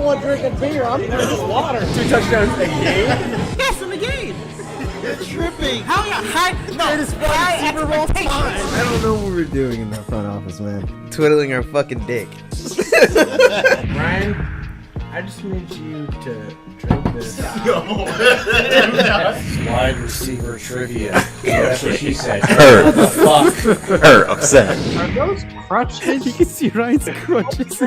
one drinking beer. I'm drinking water. 2 touchdowns a game? Yes, in the game. You're tripping. How you high? No, it's Super Bowl time. I don't know what we're doing in that front office, man. Twiddling our fucking dick. Ryan, I just need you to drink this. Wide receiver trivia. That's what she said. Her. Fuck. Her upset. Are those crutches? You can see Ryan's crutches.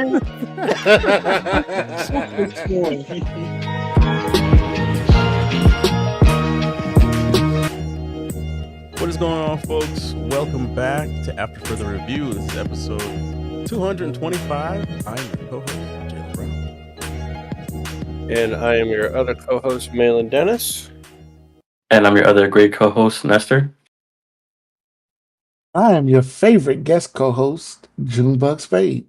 What is going on, folks? Welcome back to After Further Review. This is episode 225. I'm your co-host, Jalen Brown. And I am your other co-host, Malin Dennis. And I'm your other great co-host, Nestor. I am your favorite guest co-host, Junebug Spade.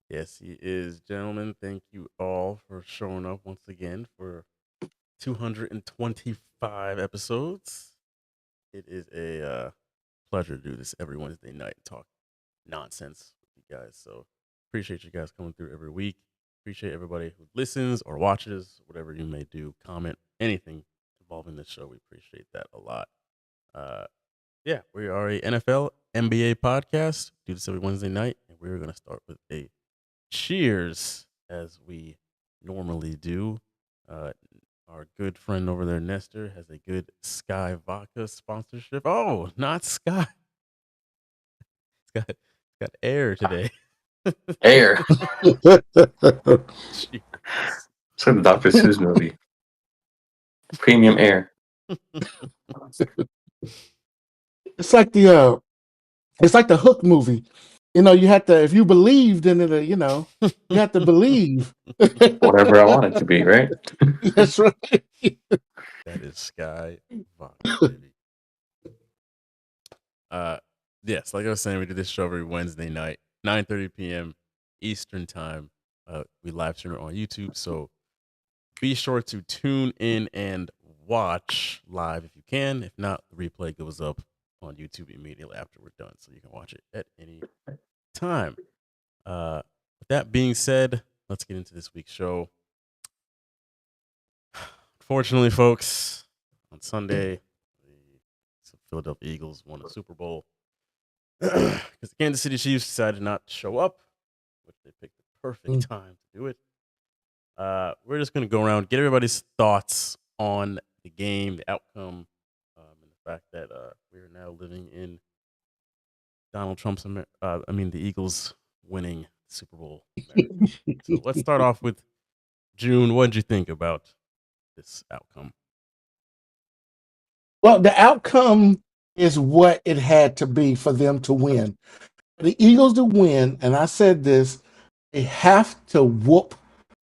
Yes, he is. Gentlemen, thank you all for showing up once again for 225 episodes. It is a pleasure to do this every Wednesday night and talk nonsense with you guys. So appreciate you guys coming through every week. Appreciate everybody who listens or watches, whatever you may do, comment, anything involving this show. We appreciate that a lot. Yeah, we are a NFL NBA podcast. Do this every Wednesday night, and we're going to start with a cheers as we normally do. Our good friend over there, Nestor, has a good Sky Vodka sponsorship. Oh, not Sky. It's got air today. Air. Cheers. It's like the Dr. Seuss movie. Premium air. It's like the Hook movie. You know, you have to, if you believed in it, you have to believe. Whatever I want it to be, right? That's right. That is Sky Vodka, baby. Yes, like I was saying, we do this show every Wednesday night, 9:30 p.m. Eastern time. We live stream it on YouTube, so be sure to tune in and watch live if you can. If not, the replay goes up on YouTube immediately after we're done, so you can watch it at any time. With that being said, let's get into this week's show. Unfortunately, folks, on Sunday, the Philadelphia Eagles won a Super Bowl because the Kansas City Chiefs decided not to show up, which they picked the perfect time to do it. We're just going to go around, get everybody's thoughts on the game, the outcome, and the fact that we are now living in Donald Trump's, the Eagles winning the Super Bowl. So let's start off with June. What did you think about this outcome? Well, the outcome is what it had to be for them to win. For the Eagles to win, and I said this, they have to whoop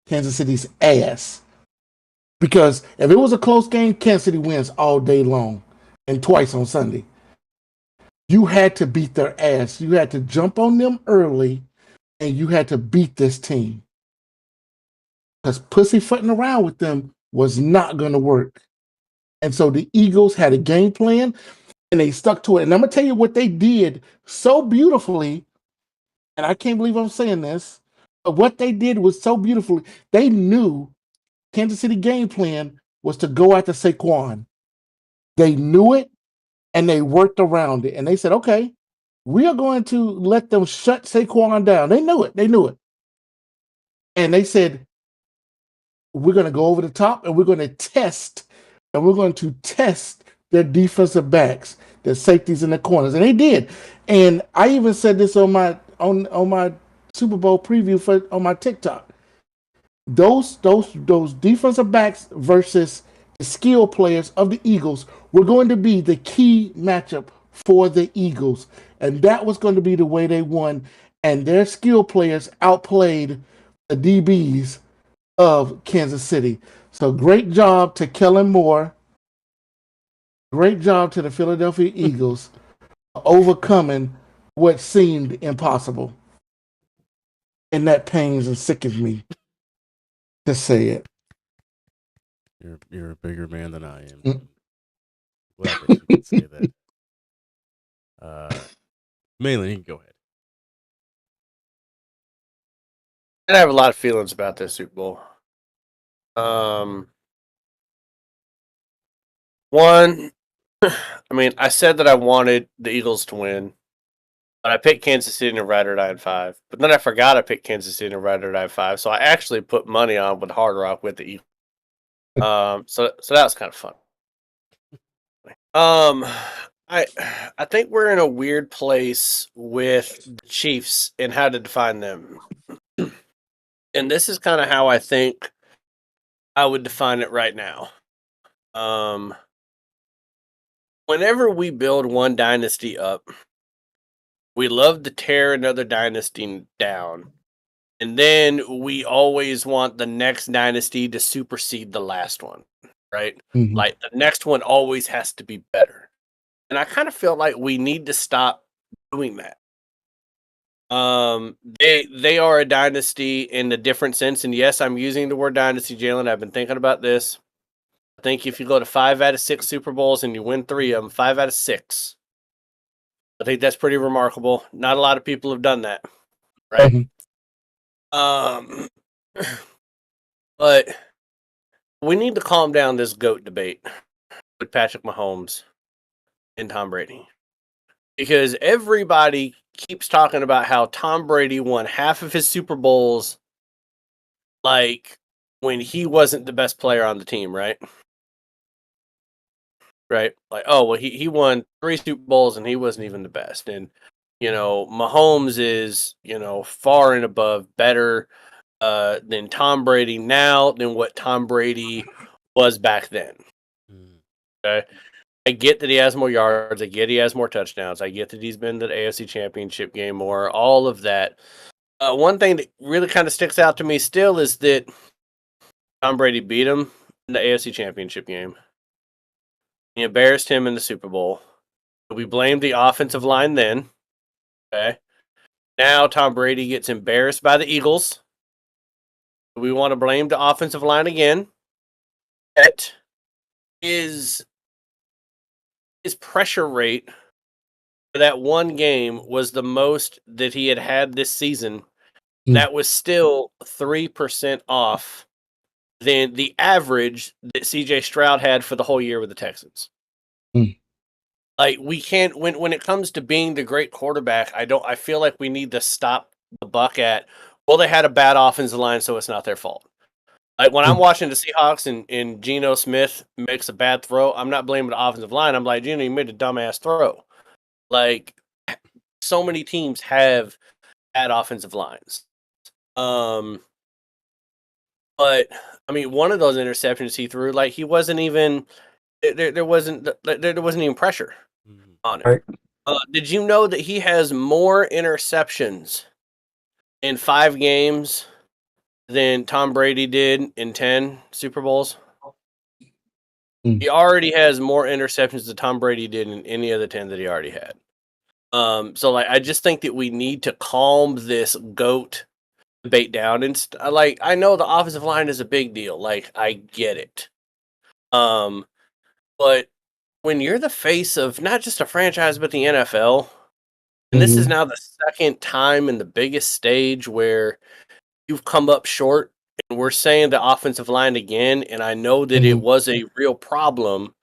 Kansas City's ass. Because if it was a close game, Kansas City wins all day long and twice on Sunday. You had to beat their ass. You had to jump on them early, and you had to beat this team. Because pussyfooting around with them was not going to work. And so the Eagles had a game plan, and they stuck to it. And I'm going to tell you what they did so beautifully, and I can't believe I'm saying this, but what they did was so beautifully. They knew Kansas City game plan was to go after Saquon. They knew it, and they worked around it. And they said, okay, we are going to let them shut Saquon down. They knew it. And they said, we're going to go over the top, and we're going to test their defensive backs, their safeties in the corners. And they did. And I even said this on my Super Bowl preview on my TikTok. Those defensive backs versus the skill players of the Eagles were going to be the key matchup for the Eagles. And that was going to be the way they won. And their skill players outplayed the DBs of Kansas City. So great job to Kellen Moore. Great job to the Philadelphia Eagles overcoming what seemed impossible. And that pains and sickens me to say it. You're a bigger man than I am. Glad that you can say that. Malin, you can go ahead. And I have a lot of feelings about this Super Bowl. One, I mean, I said that I wanted the Eagles to win, but I picked Kansas City in a ride or die in 5. But then I forgot I picked Kansas City in a ride or die 5, so I actually put money on with Hard Rock with the Eagles. So that was kind of fun. I think we're in a weird place with the Chiefs and how to define them. And this is kind of how I think I would define it right now. Whenever we build one dynasty up, we love to tear another dynasty down. And then we always want the next dynasty to supersede the last one, right? Mhm. Like the next one always has to be better. And I kind of feel like we need to stop doing that. They are a dynasty in a different sense, and yes, I'm using the word dynasty, Jalen. I've been thinking about this. I think if you go to 5 out of 6 Super Bowls and you win 3 of them, 5 out of 6, I think that's pretty remarkable. Not a lot of people have done that, right? Mhm. But we need to calm down this GOAT debate with Patrick Mahomes and Tom Brady. Because everybody keeps talking about how Tom Brady won half of his Super Bowls like when he wasn't the best player on the team, right? Right? Like, oh, well, he won 3 Super Bowls and he wasn't even the best. And, Mahomes is, far and above better than Tom Brady now than what Tom Brady was back then. Okay? I get that he has more yards. I get he has more touchdowns. I get that he's been to the AFC Championship game more. All of that. One thing that really kind of sticks out to me still is that Tom Brady beat him in the AFC Championship game. He embarrassed him in the Super Bowl. We blamed the offensive line then. Okay. Now Tom Brady gets embarrassed by the Eagles. We want to blame the offensive line again. That is his pressure rate for that one game was the most that he had this season. That was still 3% off than the average that CJ Stroud had for the whole year with the Texans. Like we can't when it comes to being the great quarterback, I feel like we need to stop the buck at, well, they had a bad offensive line, so it's not their fault. Like when I'm watching the Seahawks and Geno Smith makes a bad throw, I'm not blaming the offensive line. I'm like, Geno, you made a dumbass throw. Like so many teams have bad offensive lines. But I mean, one of those interceptions he threw, like he wasn't even there wasn't even pressure on him. Did you know that he has more interceptions in 5 games than Tom Brady did in 10 Super Bowls? He already has more interceptions than Tom Brady did in any of the 10 that he already had. So like I just think that we need to calm this GOAT debate down and like I know the offensive line is a big deal. Like I get it. But when you're the face of not just a franchise but the NFL, and this is now the second time in the biggest stage where you've come up short, and we're saying the offensive line again, and I know that it was a real problem,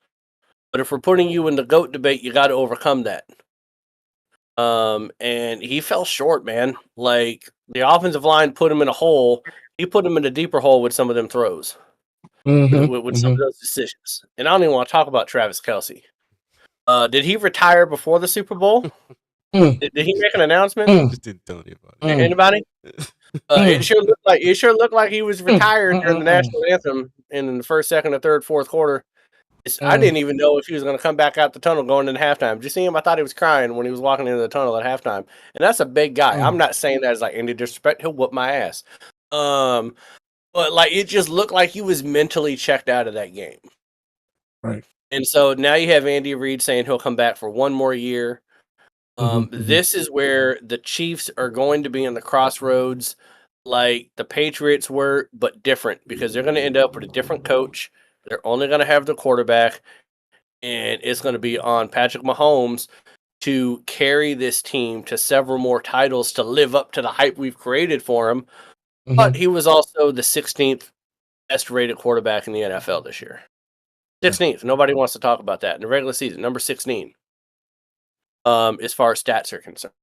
but if we're putting you in the GOAT debate, you got to overcome that. And he fell short, man. Like the offensive line put him in a hole. He put him in a deeper hole with some of them throws, with some of those decisions. And I don't even want to talk about Travis Kelce. Did he retire before the Super Bowl? Did he make an announcement? Just didn't tell anybody. Anybody? It sure looked like he was retired during the national anthem in the first, second, or third, fourth quarter. I didn't even know if he was going to come back out the tunnel going into halftime. Did you see him? I thought he was crying when he was walking into the tunnel at halftime. And that's a big guy. I'm not saying that as like any disrespect. He'll whoop my ass. But like it just looked like he was mentally checked out of that game. Right. And so now you have Andy Reid saying he'll come back for one more year. This is where the Chiefs are going to be in the crossroads like the Patriots were, but different because they're going to end up with a different coach. They're only going to have the quarterback, and it's going to be on Patrick Mahomes to carry this team to several more titles to live up to the hype we've created for him. But he was also the 16th best rated quarterback in the NFL this year. 16th. Nobody wants to talk about that in the regular season. Number 16. As far as stats are concerned.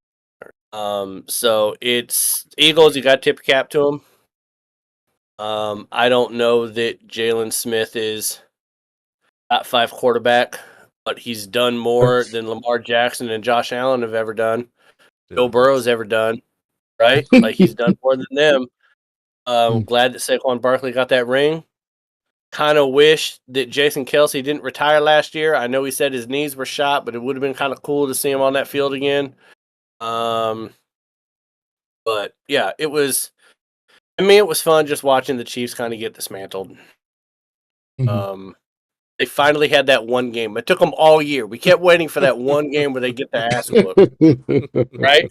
So it's Eagles. You got to tip your cap to them. I don't know that Jalen Smith is top 5 quarterback, but he's done more than Lamar Jackson and Josh Allen have ever done. Joe Burrow's ever done, right? Like he's done more than them. Glad that Saquon Barkley got that ring. Kind of wish that Jason Kelce didn't retire last year. I know he said his knees were shot, but it would have been kind of cool to see him on that field again. But yeah, it was. I mean, it was fun just watching the Chiefs kind of get dismantled. They finally had that one game. It took them all year. We kept waiting for that one game where they get their ass whooped, right?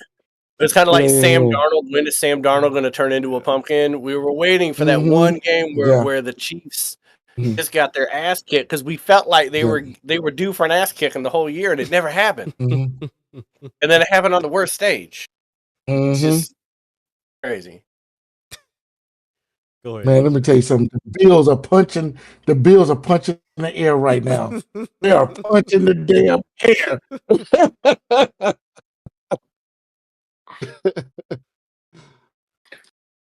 It's kind of like Sam Darnold. When is Sam Darnold going to turn into a pumpkin? We were waiting for that one game where the Chiefs just got their ass kicked because we felt like they were due for an ass kicking the whole year, and it never happened. And then it happened on the worst stage. It's just crazy. Go ahead. Man, let me tell you something. The Bills are punching in the air right now. They are punching the damn air.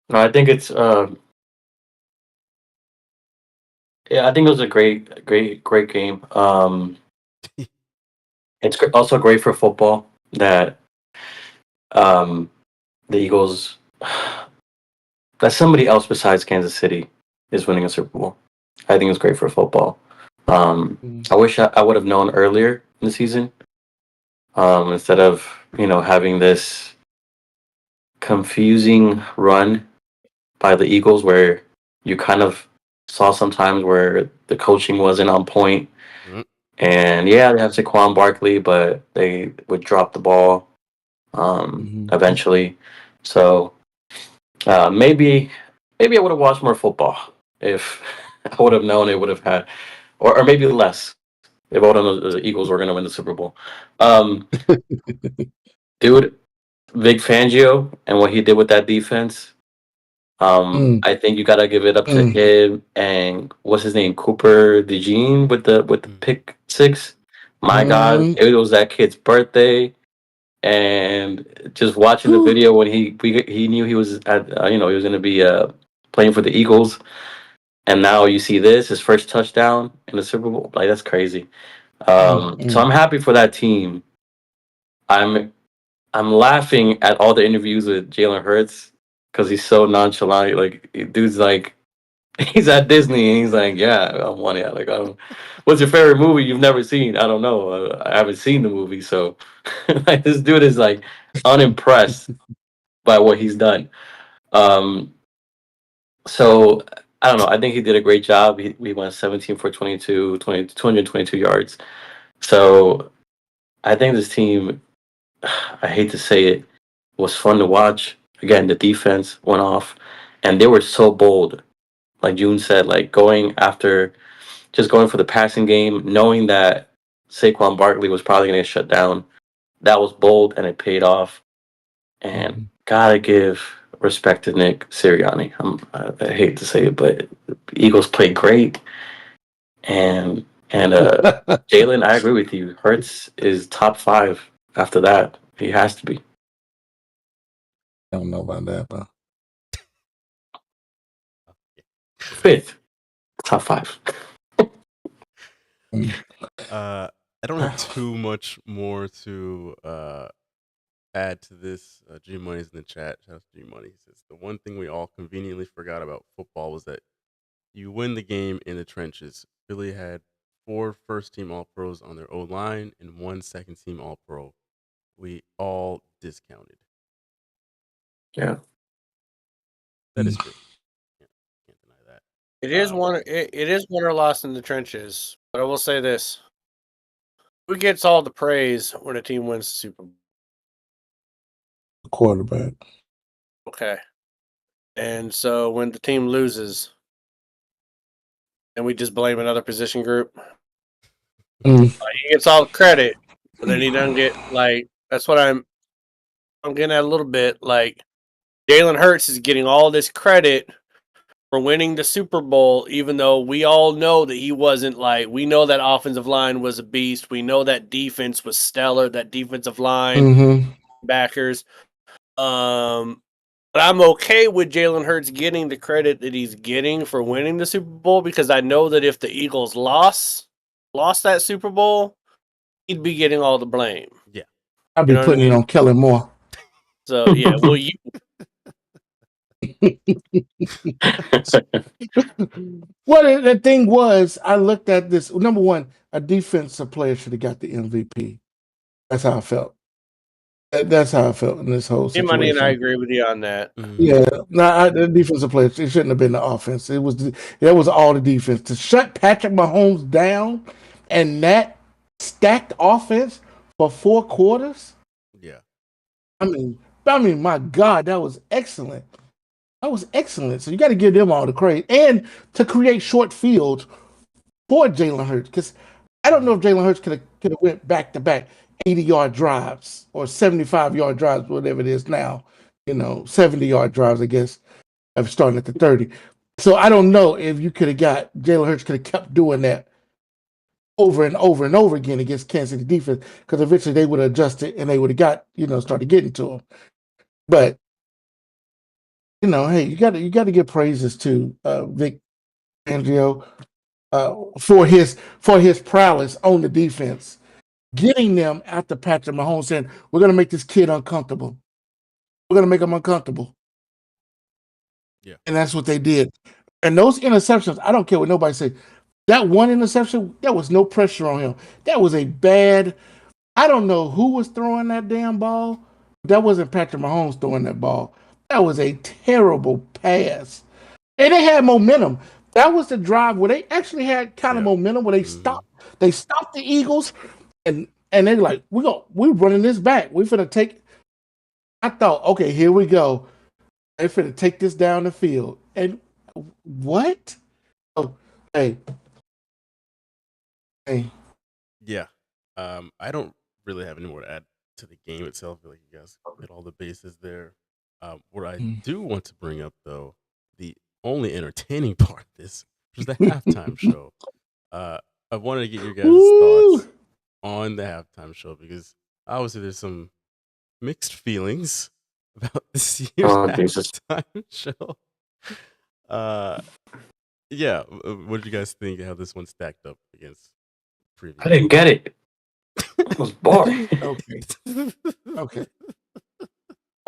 No, I think it's I think it was a great game. It's also great for football that the Eagles, that somebody else besides Kansas City is winning a Super Bowl. I think it's great for football. I wish I would have known earlier in the season, instead of having this confusing run by the Eagles where you kind of saw sometimes where the coaching wasn't on point. And yeah, they have Saquon Barkley, but they would drop the ball eventually. So maybe I would have watched more football if I would have known it would have had, or maybe less if I would have known the Eagles were going to win the Super Bowl. Dude, Vic Fangio and what he did with that defense. I think you gotta give it up to him and what's his name, Cooper DeJean with the pick 6. My God, it was that kid's birthday, and just watching the video when he knew he was at he was gonna be playing for the Eagles, and now you see his first touchdown in the Super Bowl. Like that's crazy. So I'm happy for that team. I'm laughing at all the interviews with Jalen Hurts because he's so nonchalant. Like, dude's like, he's at Disney and he's like, yeah, I want it. Like, what's your favorite movie you've never seen? I don't know. I haven't seen the movie. So, like, this dude is like unimpressed by what he's done. So, I don't know. I think he did a great job. We went 17 for 222 yards. So, I think this team, I hate to say it, was fun to watch. Again, the defense went off, and they were so bold. Like June said, like going for the passing game, knowing that Saquon Barkley was probably going to get shut down. That was bold, and it paid off. And gotta give respect to Nick Sirianni. I hate to say it, but the Eagles played great. And Jalen, I agree with you. Hurts is top 5 after that. He has to be. I don't know about that, but 5th, top 5. I don't have too much more to add to this. G Money's in the chat. Shout out to G Money. He says the one thing we all conveniently forgot about football was that you win the game in the trenches. Philly had 4 first-team All-Pros on their O-line and 1 second-team All-Pro. We all discounted. Yeah. That is true. Can't deny that. It is won or lost in the trenches, but I will say this: who gets all the praise when a team wins the Super Bowl? quarterback. Okay, and so when the team loses, and we just blame another position group, he gets all the credit, but then he doesn't get like. That's what I'm getting at a little bit. Like Jalen Hurts is getting all this credit for winning the Super Bowl, even though we all know that he wasn't we know that offensive line was a beast. We know that defense was stellar, that defensive line, backers. But I'm okay with Jalen Hurts getting the credit that he's getting for winning the Super Bowl, because I know that if the Eagles lost that Super Bowl, he'd be getting all the blame. Yeah. I'd be putting it on Kellen Moore. So, yeah, well, you. Well, the thing was, I looked at this. Number one, a defensive player should have got the MVP. That's how I felt. That's how I felt in this whole situation. Money, and I agree with you on that. Yeah, the defensive players, it shouldn't have been the offense. That was all the defense. To shut Patrick Mahomes down and that stacked offense for 4 quarters. Yeah. I mean, my God, that was excellent. That was excellent. So you got to give them all the credit, and to create short fields for Jalen Hurts, because I don't know if Jalen Hurts could have went back to back 80-yard drives or 75-yard drives, whatever it is now. 70-yard drives, I guess, of starting at the 30. So I don't know if you could have got Jalen Hurts could have kept doing that over and over and over again against Kansas City defense, because eventually they would have adjusted and they would have got started getting to him. But hey, you got to give praises to Vic Fangio for his prowess on the defense, getting them after Patrick Mahomes, saying, "We're going to make this kid uncomfortable. We're going to make him uncomfortable." Yeah, and that's what they did. And those interceptions, I don't care what nobody say. That one interception, there was no pressure on him. That was a bad. I don't know who was throwing that damn ball. That wasn't Patrick Mahomes throwing that ball. That was a terrible pass. And they had momentum. That was the drive where they actually had kind of momentum, where they stopped. They stopped the Eagles, and they're like, we're running this back. We're finna take. I thought, okay, here we go. They're finna take this down the field. And what? Oh, hey. Yeah. I don't really have any more to add to the game itself. I feel like you guys hit all the bases there. What I do want to bring up, though, the only entertaining part of this was the halftime show. I wanted to get your guys' thoughts on the halftime show, because obviously there's some mixed feelings about this year's halftime show. Yeah, what did you guys think how this one stacked up against previous? I didn't get it. It was boring.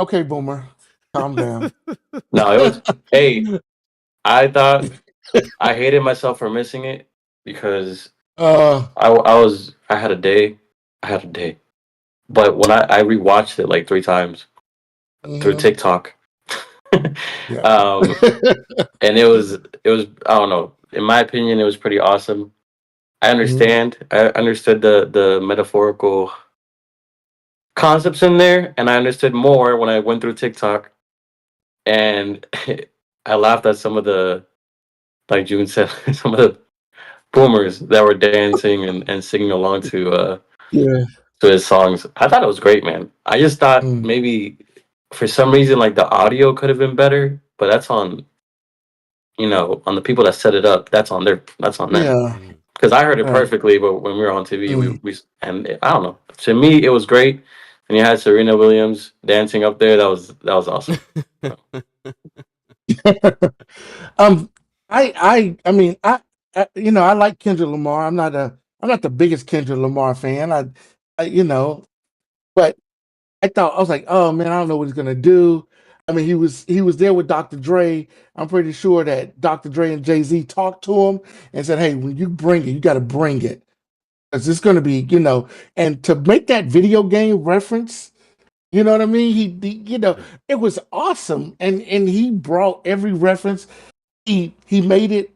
Okay, Boomer, calm down. No, it was. Hey, I thought I hated myself for missing it, because I had a day, but when I rewatched it like 3 times through TikTok, and it was I don't know. In my opinion, it was pretty awesome. I understand. I understood the metaphorical concepts in there, and I understood more when I went through TikTok, and I laughed at some of the, like June said, some of the boomers that were dancing and singing along to his songs. I thought it was great, man. I just thought maybe for some reason like the audio could have been better, but that's on on the people that set it up. That's on them. Yeah. Because I heard it perfectly, but when we were on TV, we and I don't know. To me, it was great, and you had Serena Williams dancing up there. That was awesome. I mean, I like Kendrick Lamar. I'm not the biggest Kendrick Lamar fan. But I was like, oh man, I don't know what he's gonna do. I mean, he was there with Dr. Dre. I'm pretty sure that Dr. Dre and Jay-Z talked to him and said, hey, when you bring it, you got to bring it. Because it's going to be, and to make that video game reference, you know what I mean? He it was awesome. And he brought every reference. He made it,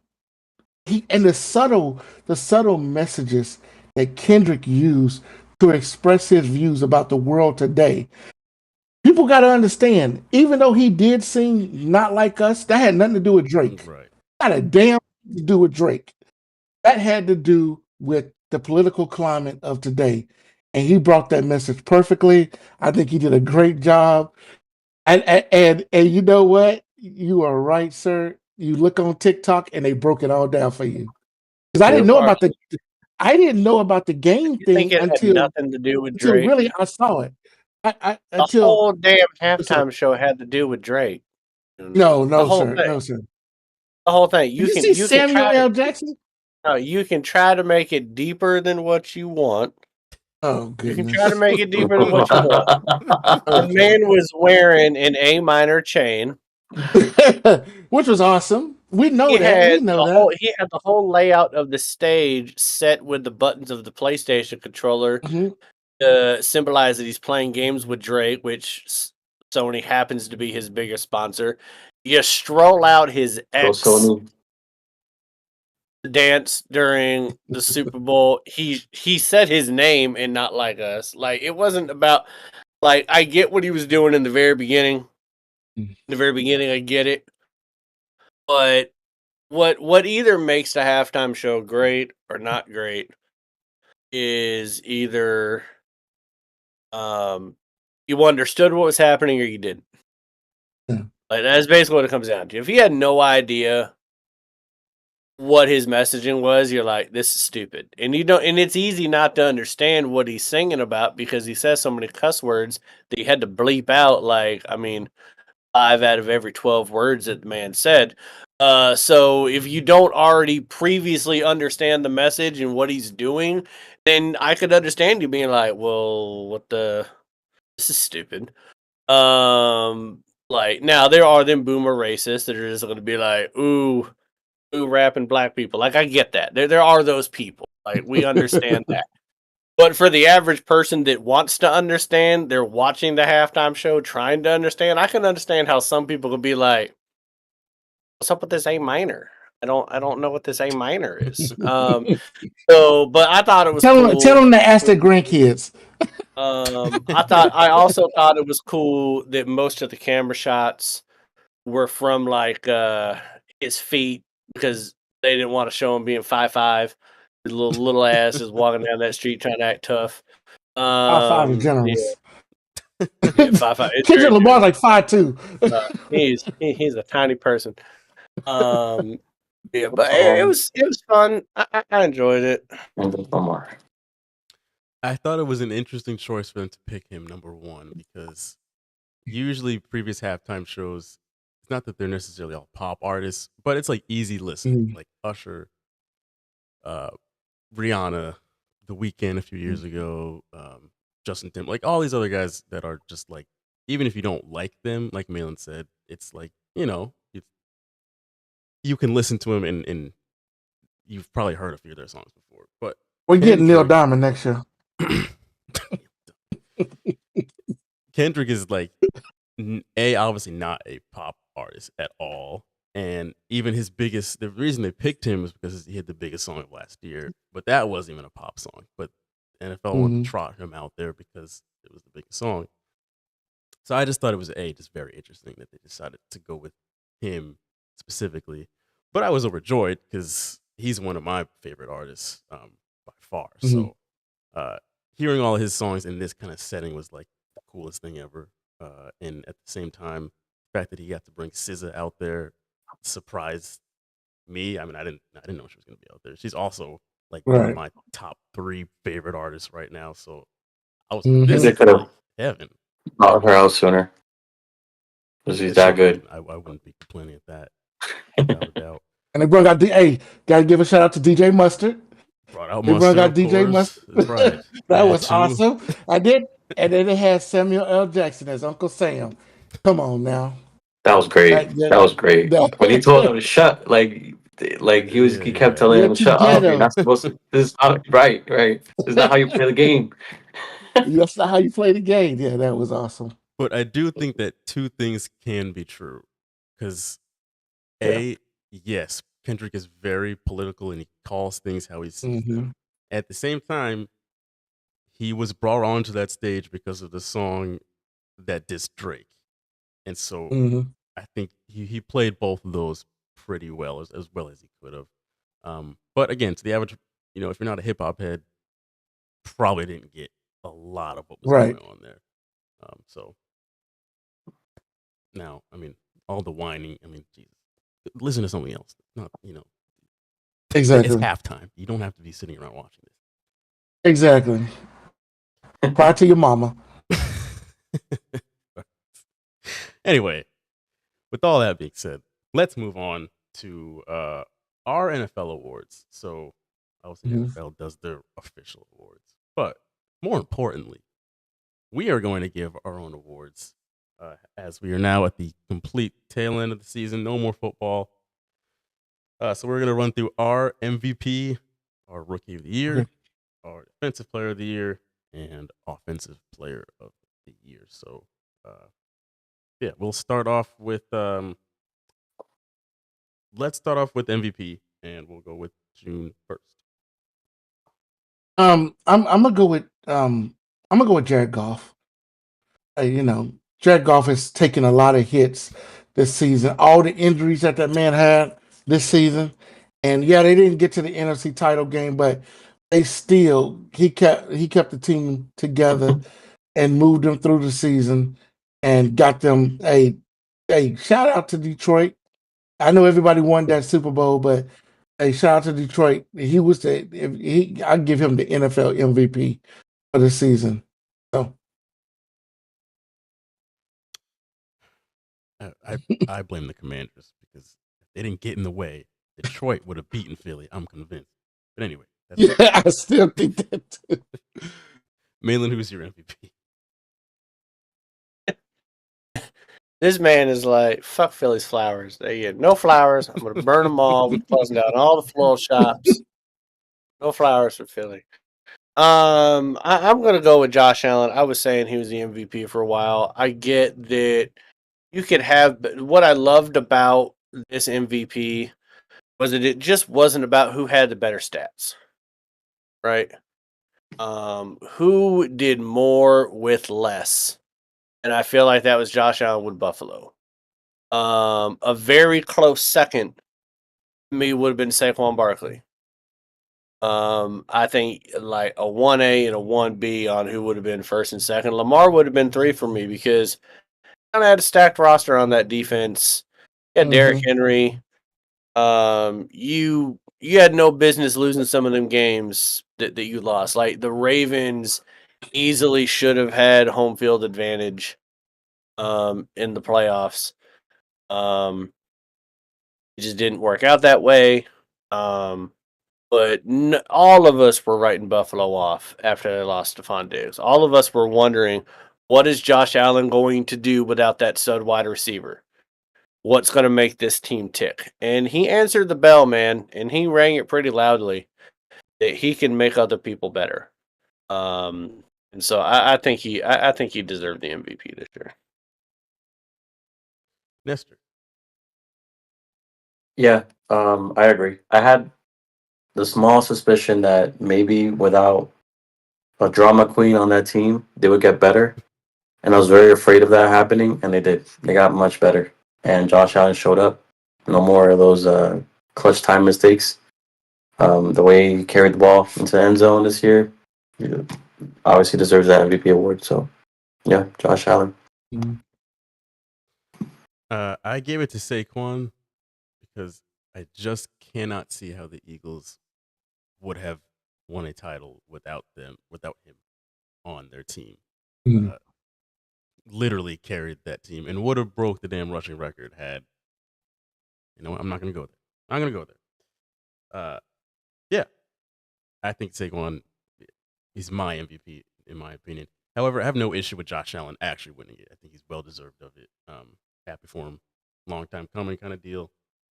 and the subtle messages that Kendrick used to express his views about the world today. People got to understand, even though he did sing Not Like Us, that had nothing to do with Drake. Right. Not a damn thing to do with Drake. That had to do with the political climate of today. And he brought that message perfectly. I think he did a great job. And you know what? You are right, sir. You look on TikTok and they broke it all down for you. Because Yep. I didn't know about the game You think thing it had until nothing to do with Drake? really I saw it. I The until whole damn what's up? halftime show had to do with Drake. No, The no, whole sir. thing. No, sir. The whole thing. Did you see You can Samuel try L. Jackson? you can try to make it deeper than what you want. Oh You can try to goodness. make it deeper than what you want. The Okay. man was wearing an A minor chain. Which was awesome. We know He that. We had know the that. whole he had the whole layout of the stage set with the buttons of the PlayStation controller Mhm. to symbolize that he's playing games with Drake, which Sony happens to be his biggest sponsor. You stroll out his Go ex Sony. dance during the Super Bowl. He said his name and not like us. Like it wasn't about like I get what he was doing in the very beginning. In the very beginning, I get it. But what either makes the halftime show great or not great is either you understood what was happening or you didn't. Yeah. Like that's basically what it comes down to. If he had no idea what his messaging was, you're like, this is stupid. And you don't and it's easy not to understand what he's singing about because he says so many cuss words that you had to bleep out like, I mean, 5 out of every 12 words that the man said. So if you don't already previously understand the message and what he's doing, then I could understand you being like, well, this is stupid. Like now there are them boomer racists that are just gonna be like, ooh, rapping black people. Like I get that. There are those people. Like we understand that. But for the average person that wants to understand, they're watching the halftime show trying to understand. I can understand how some people could be like, "What's up with this A minor? I don't know what this A minor is." So, but I thought it was Tell cool. them to ask their grandkids. I also thought it was cool that most of the camera shots were from like his feet because they didn't want to show him being 5'5". His little ass is walking down that street trying to act tough. All five are Yeah, generous. yeah, 5'5". It's Kendrick very Lamar's generous. like 5'2". He's a tiny person. Yeah, but Oh, it was fun. I enjoyed it. and there's one more. I thought it was an interesting choice for them to pick him number one because usually previous halftime shows, it's not that they're necessarily all pop artists, but it's like easy listening, Mhm. like Usher, uh, Rihanna, The Weeknd a few years ago, Justin Timberlake, like all these other guys that are just like, even if you don't like them, like Malin said, it's like you can listen to them and you've probably heard a few of their songs before. But We're getting Neil Kendrick, Diamond next year. Kendrick is like obviously not a pop artist at all, and even the reason they picked him was because he had the biggest song of last year, but that wasn't even a pop song. But NFL wanted Mhm. to trot him out there because it was the biggest song. So I just thought it was just very interesting that they decided to go with him specifically. But I was overjoyed because he's one of my favorite artists by far. Mhm. So hearing all of his songs in this kind of setting was like the coolest thing ever. And at the same time, the fact that he got to bring SZA out there surprised me. I mean, I didn't know she was going to be out there. She's also like one of Right. my top 3 favorite artists right now. So I was like, Mhm. this They is could have like heaven. brought her out sooner because he's that good. I wouldn't be complaining at that, without a doubt. And they brought out gotta give a shout out to DJ Mustard. Brought out They brought Mustard, out of DJ course. Mustard. That's right. That Had was to. awesome. I did, and then they had Samuel L. Jackson as Uncle Sam. Come on now. That was great. Yeah, That was great. When he told him to shut, he kept telling you're him, too "Shut up! You're ghetto. not supposed to. This is not right. Right. This is not how you play the game." That's not how you play the game. Yeah, that was awesome. But I do think that 2 things can be true. Because Yeah. yes, Kendrick is very political and he calls things how he sees Mhm. them. At the same time, he was brought onto that stage because of the song that dissed Drake. And so Mhm. I think he played both of those pretty well as well as he could have. But again, to the average, if you're not a hip hop head, probably didn't get a lot of what was Right. going on there. So Now, I mean, all the whining. I mean, Jesus, listen to something else. Not it's Exactly. halftime. You don't have to be sitting around watching Exactly. Cry to your mama. this. Anyway, with all that being said, let's move on to our NFL awards. So, obviously, Mhm. NFL does their official awards, but more importantly, we are going to give our own awards as we are now at the complete tail end of the season. No more football. So we're going to run through our MVP, our Rookie of the Year, Okay. our Defensive Player of the Year, and Offensive Player of the Year. So, yeah, we'll start off with let's start off with MVP, and we'll go with June 1st. I'm gonna go with Jared Goff. Jared Goff has taken a lot of hits this season. All the injuries that man had this season, and yeah, they didn't get to the NFC title game, but he kept the team together and moved them through the season and got them a shout out to Detroit. I know everybody won that Super Bowl, but a shout out to Detroit. I'd give him the NFL MVP for the season. So I blame the Commanders because if they didn't get in the way, Detroit would have beaten Philly. I'm convinced. But anyway, yeah, I still think that too. Malin, who's your MVP? This man is like, fuck Philly's flowers. They get no flowers. I'm going to burn them all. We're closing down all the floral shops. No flowers for Philly. I'm going to go with Josh Allen. I was saying he was the MVP for a while. I get that you could have, but what I loved about this MVP was that it just wasn't about who had the better stats, right? Who did more with less? And I feel like that was Josh Allen with Buffalo. A very close second to me would have been Saquon Barkley. I think like a 1A and a 1B on who would have been first and second. Lamar would have been 3 for me because kind of had a stacked roster on that defense. Yeah, Derrick Mhm. Henry. You had no business losing some of them games that you lost. Like the Ravens easily should have had home field advantage in the playoffs. It just didn't work out that way. But all of us were writing Buffalo off after they lost Stephon Diggs. All of us were wondering, what is Josh Allen going to do without that stud wide receiver? What's going to make this team tick? And he answered the bell, man, and he rang it pretty loudly that he can make other people better. And so I think he deserved the MVP this year. Nestor. Yeah, I agree. I had the small suspicion that maybe without a drama queen on that team, they would get better. And I was very afraid of that happening, and they did. They got much better. And Josh Allen showed up. No more of those clutch time mistakes. The way he carried the ball into the end zone this year, he obviously deserves that MVP award. So, yeah, Josh Allen. Mhm. I gave it to Saquon because I just cannot see how the Eagles would have won a title without him on their team. Mhm. Literally carried that team and would have broke the damn rushing record had. You know what? I'm not gonna go there. I'm gonna go there. Yeah, I think Saquon is my MVP in my opinion. However, I have no issue with Josh Allen actually winning it. I think he's well deserved of it. Happy for him. Long time coming kind of deal.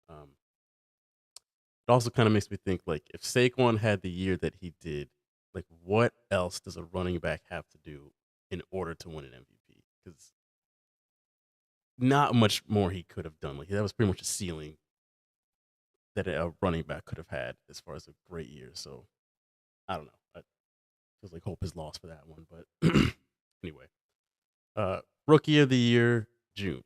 It also kind of makes me think like if Saquon had the year that he did, like what else does a running back have to do in order to win an MVP? Because not much more he could have done. Like that was pretty much a ceiling that a running back could have had as far as a great year. So I don't know. I feels like hope is lost for that one. But anyway, rookie of the year, June.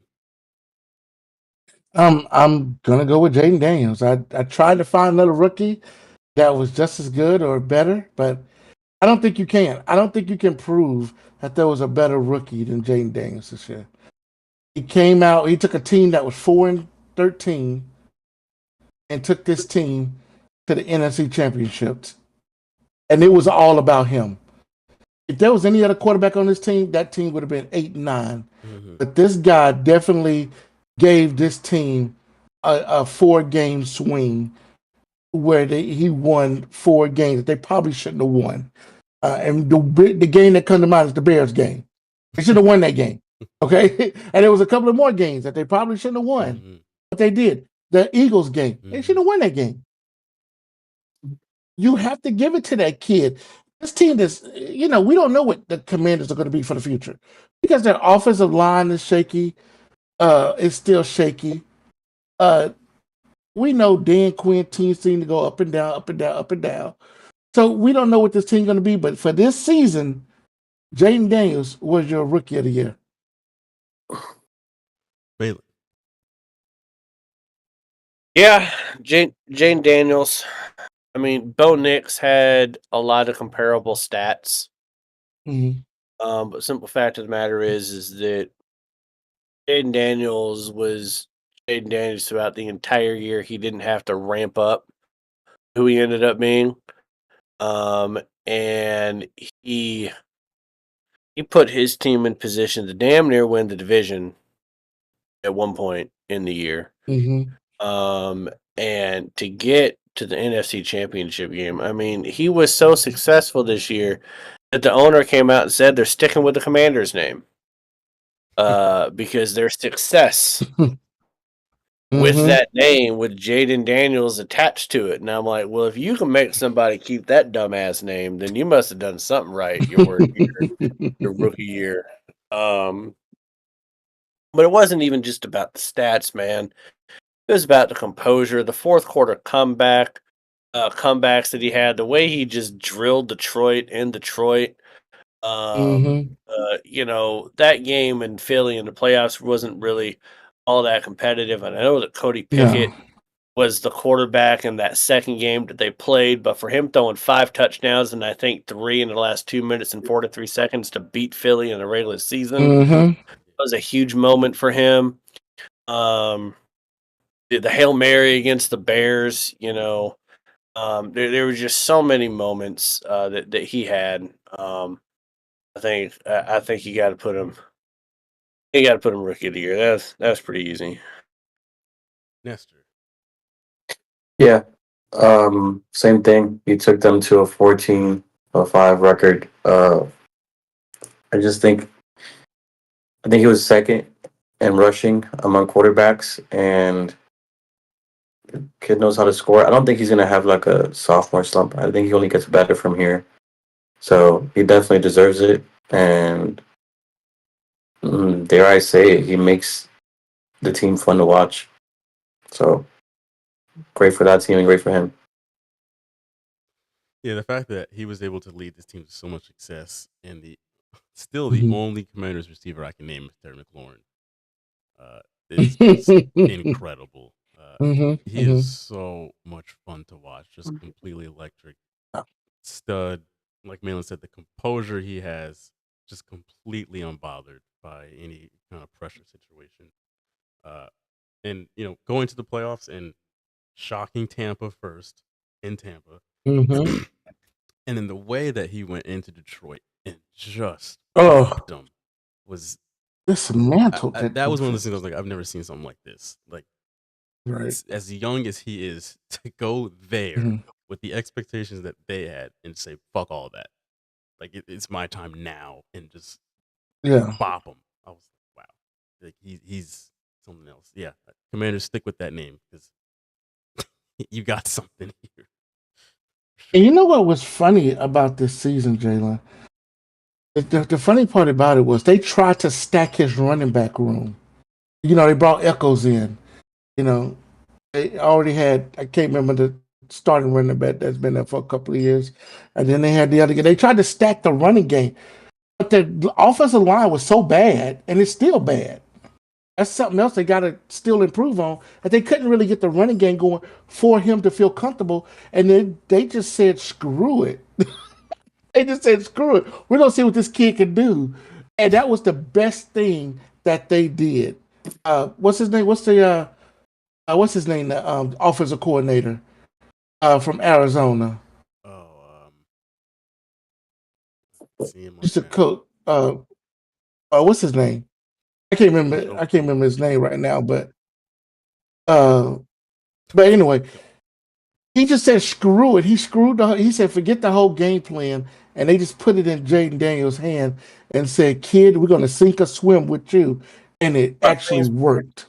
I'm gonna go with Jaden Daniels. I tried to find another rookie that was just as good or better, but I don't think you can. I don't think you can prove that there was a better rookie than Jaden Daniels this year. He came out. He took a team that was 4-13 and took this team to the NFC Championships, and it was all about him. If there was any other quarterback on this team, that team would have been 8-9. Mm-hmm. But this guy definitely gave this team a 4-game swing where he won 4 games that they probably shouldn't have won. And the game that comes to mind is the Bears game. They should have won that game. Okay? And there was a couple of more games that they probably shouldn't have won, Mm-hmm. but they did. The Eagles game, they should have won that game. You have to give it to that kid. This team is, we don't know what the Commanders are going to be for the future because their offensive line is shaky. It's still shaky. We know Dan Quinn teams seem to go up and down, up and down, up and down. So we don't know what this team's going to be. But for this season, Jaden Daniels was your rookie of the year. Bailey. Yeah, Jane Daniels. I mean, Bo Nix had a lot of comparable stats. Mm-hmm. But simple fact of the matter is that Jaden Daniels was Jaden Daniels throughout the entire year. He didn't have to ramp up who he ended up being. And he put his team in position to damn near win the division at one point in the year. Mm-hmm. And to get to the NFC Championship game, I mean, he was so successful this year that the owner came out and said they're sticking with the Commander's name because their success with that name, with Jaden Daniels attached to it. And I'm like, well, if you can make somebody keep that dumbass name, then you must have done something right your rookie year. But it wasn't even just about the stats, man. It was about the composure, the fourth quarter comebacks that he had, the way he just drilled Detroit in Detroit. That game in Philly in the playoffs wasn't really all that competitive. And I know that Cody Pickett was the quarterback in that second game that they played, but for him throwing 5 touchdowns and I think 3 in the last 2 minutes and 43 seconds to beat Philly in the regular season was a huge moment for him. The Hail Mary against the Bears, there were just so many moments that he had. I think you got to put him. You got to put him rookie of the year. That's pretty easy. Nestor. Yeah. Same thing. He took them to a 14-5 record. I think he was second in rushing among quarterbacks, and kid knows how to score. I don't think he's gonna have like a sophomore slump. I think he only gets better from here. So he definitely deserves it, and dare I say it, he makes the team fun to watch. So great for that team and great for him. Yeah, the fact that he was able to lead this team to so much success, and the only Commanders receiver I can name is Terry McLaurin. It's incredible. He is so much fun to watch, just completely electric. Stud. Like Malin said, the composure he has, just completely unbothered by any kind of pressure situation. And, going to the playoffs and shocking Tampa first in Tampa. And then the way that he went into Detroit and just them was dismantled. That was one of those things I was like, I've never seen something like this. Like, right. As young as he is, to go there with the expectations that they had and say, fuck all that. Like, it's my time now, and just bop him. I was like, wow. Like, he's something else. Yeah. Commanders, stick with that name, because you got something here. And you know what was funny about this season, Jalen? The funny part about it was they tried to stack his running back room. They brought Echoes in. They already had, I can't remember the starting running back that's been there for a couple of years. And then they had the other guy. They tried to stack the running game. But the offensive line was so bad, and it's still bad. That's something else they got to still improve on. That they couldn't really get the running game going for him to feel comfortable. And then they just said, screw it. They just said, screw it. We're going to see what this kid can do. And that was the best thing that that they did. What's his name? What's his name? The offensive coordinator from Arizona. Oh, see him on Used to there. coach. What's his name? I can't remember. I can't remember his name right now. But anyway, he just said screw it. He said forget the whole game plan, and they just put it in Jaden Daniels' hand and said, "Kid, we're going to sink or swim with you," and it actually worked.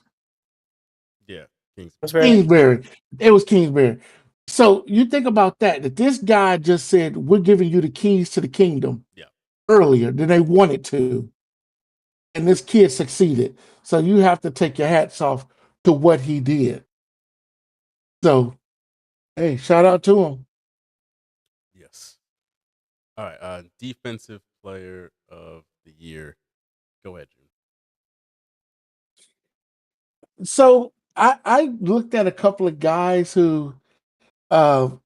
Yeah, Kingsbury. It was Kingsbury. So you think about that this guy just said, we're giving you the keys to the kingdom earlier than they wanted to. And this kid succeeded. So you have to take your hats off to what he did. So, hey, shout out to him. Yes. All right. Defensive player of the year. Go ahead, June. So I looked at a couple of guys who and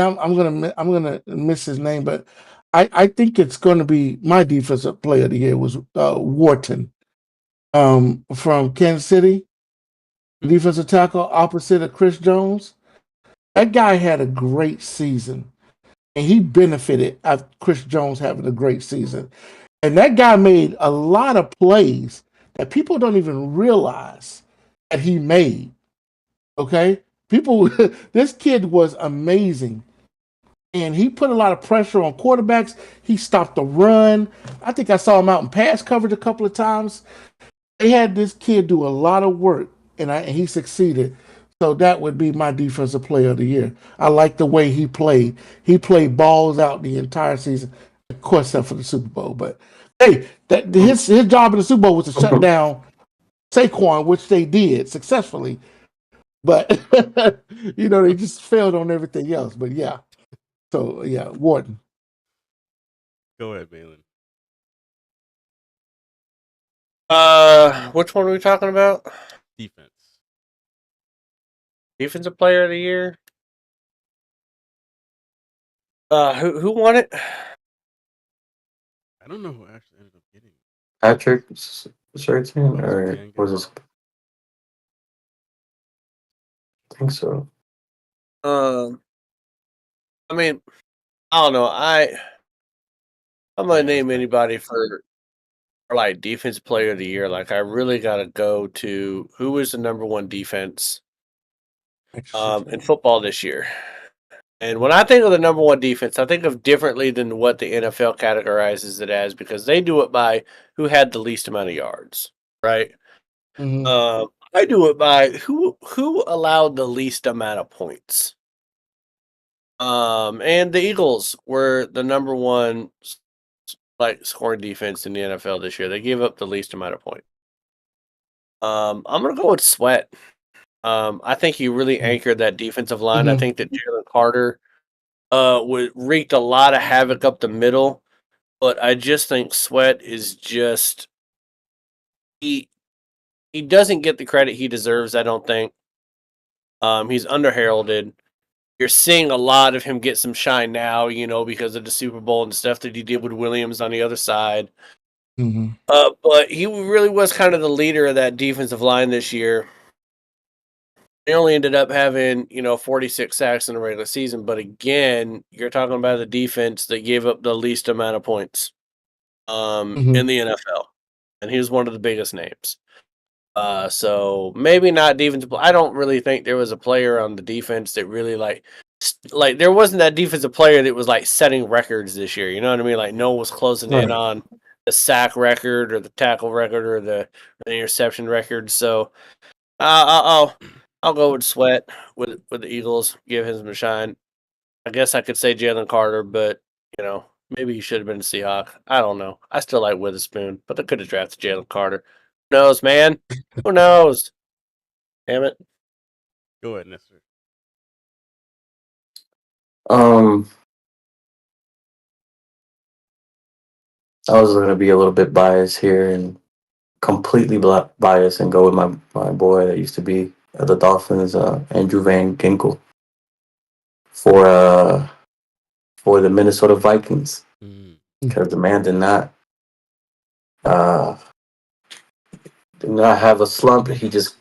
I'm gonna miss his name, but I think it's gonna be my defensive player of the year was Wharton from Kansas City, defensive tackle opposite of Chris Jones. That guy had a great season, and he benefited of Chris Jones having a great season. And that guy made a lot of plays that people don't even realize that he made. Okay, people, this kid was amazing. And he put a lot of pressure on quarterbacks. He stopped the run. I think I saw him out in pass coverage a couple of times. They had this kid do a lot of work, and he succeeded. So that would be my defensive player of the year. I like the way he played. He played balls out the entire season, of course, except for the Super Bowl. But hey, his job in the Super Bowl was to shut down Saquon, which they did successfully. But they just failed on everything else. But yeah. So yeah, Wharton. Go ahead, Balin. Which one are we talking about? Defense. Defensive player of the year. Who won it? I don't know who actually ended up getting it. Patrick Surtain, or was this? I think so. I mean, I don't know. I'm gonna name anybody for like defense player of the year. Like I really gotta go to who was the number one defense in football this year. And when I think of the number one defense, I think of differently than what the NFL categorizes it as because they do it by who had the least amount of yards, right? I do it by who allowed the least amount of points. And the Eagles were the number one scoring defense in the NFL this year. They gave up the least amount of points. I'm gonna go with Sweat. I think he really anchored that defensive line. I think that Jalen Carter wreaked a lot of havoc up the middle, but I just think Sweat is just he doesn't get the credit he deserves. I don't think. He's underheralded. You're seeing a lot of him get some shine now, because of the Super Bowl and stuff that he did with Williams on the other side. But he really was kind of the leader of that defensive line this year. They only ended up having, 46 sacks in the regular season. But again, you're talking about the defense that gave up the least amount of points in the NFL. And he was one of the biggest names. So maybe not defensive. I don't really think there was a player on the defense that really like there wasn't that defensive player that was like setting records this year. You know what I mean? Like no one was closing in on the sack record or the tackle record or the interception record. So I'll go with Sweat with the Eagles. Give him some shine. I guess I could say Jalen Carter, but maybe he should have been a Seahawk. I don't know. I still like Witherspoon, but they could have drafted Jalen Carter. Who knows, man? Who knows? Damn it. Go ahead, Nestor. I was going to be a little bit biased here and completely biased and go with my boy that used to be at the Dolphins, Andrew Van Ginkel, for the Minnesota Vikings, because the man did not did not have a slump. He just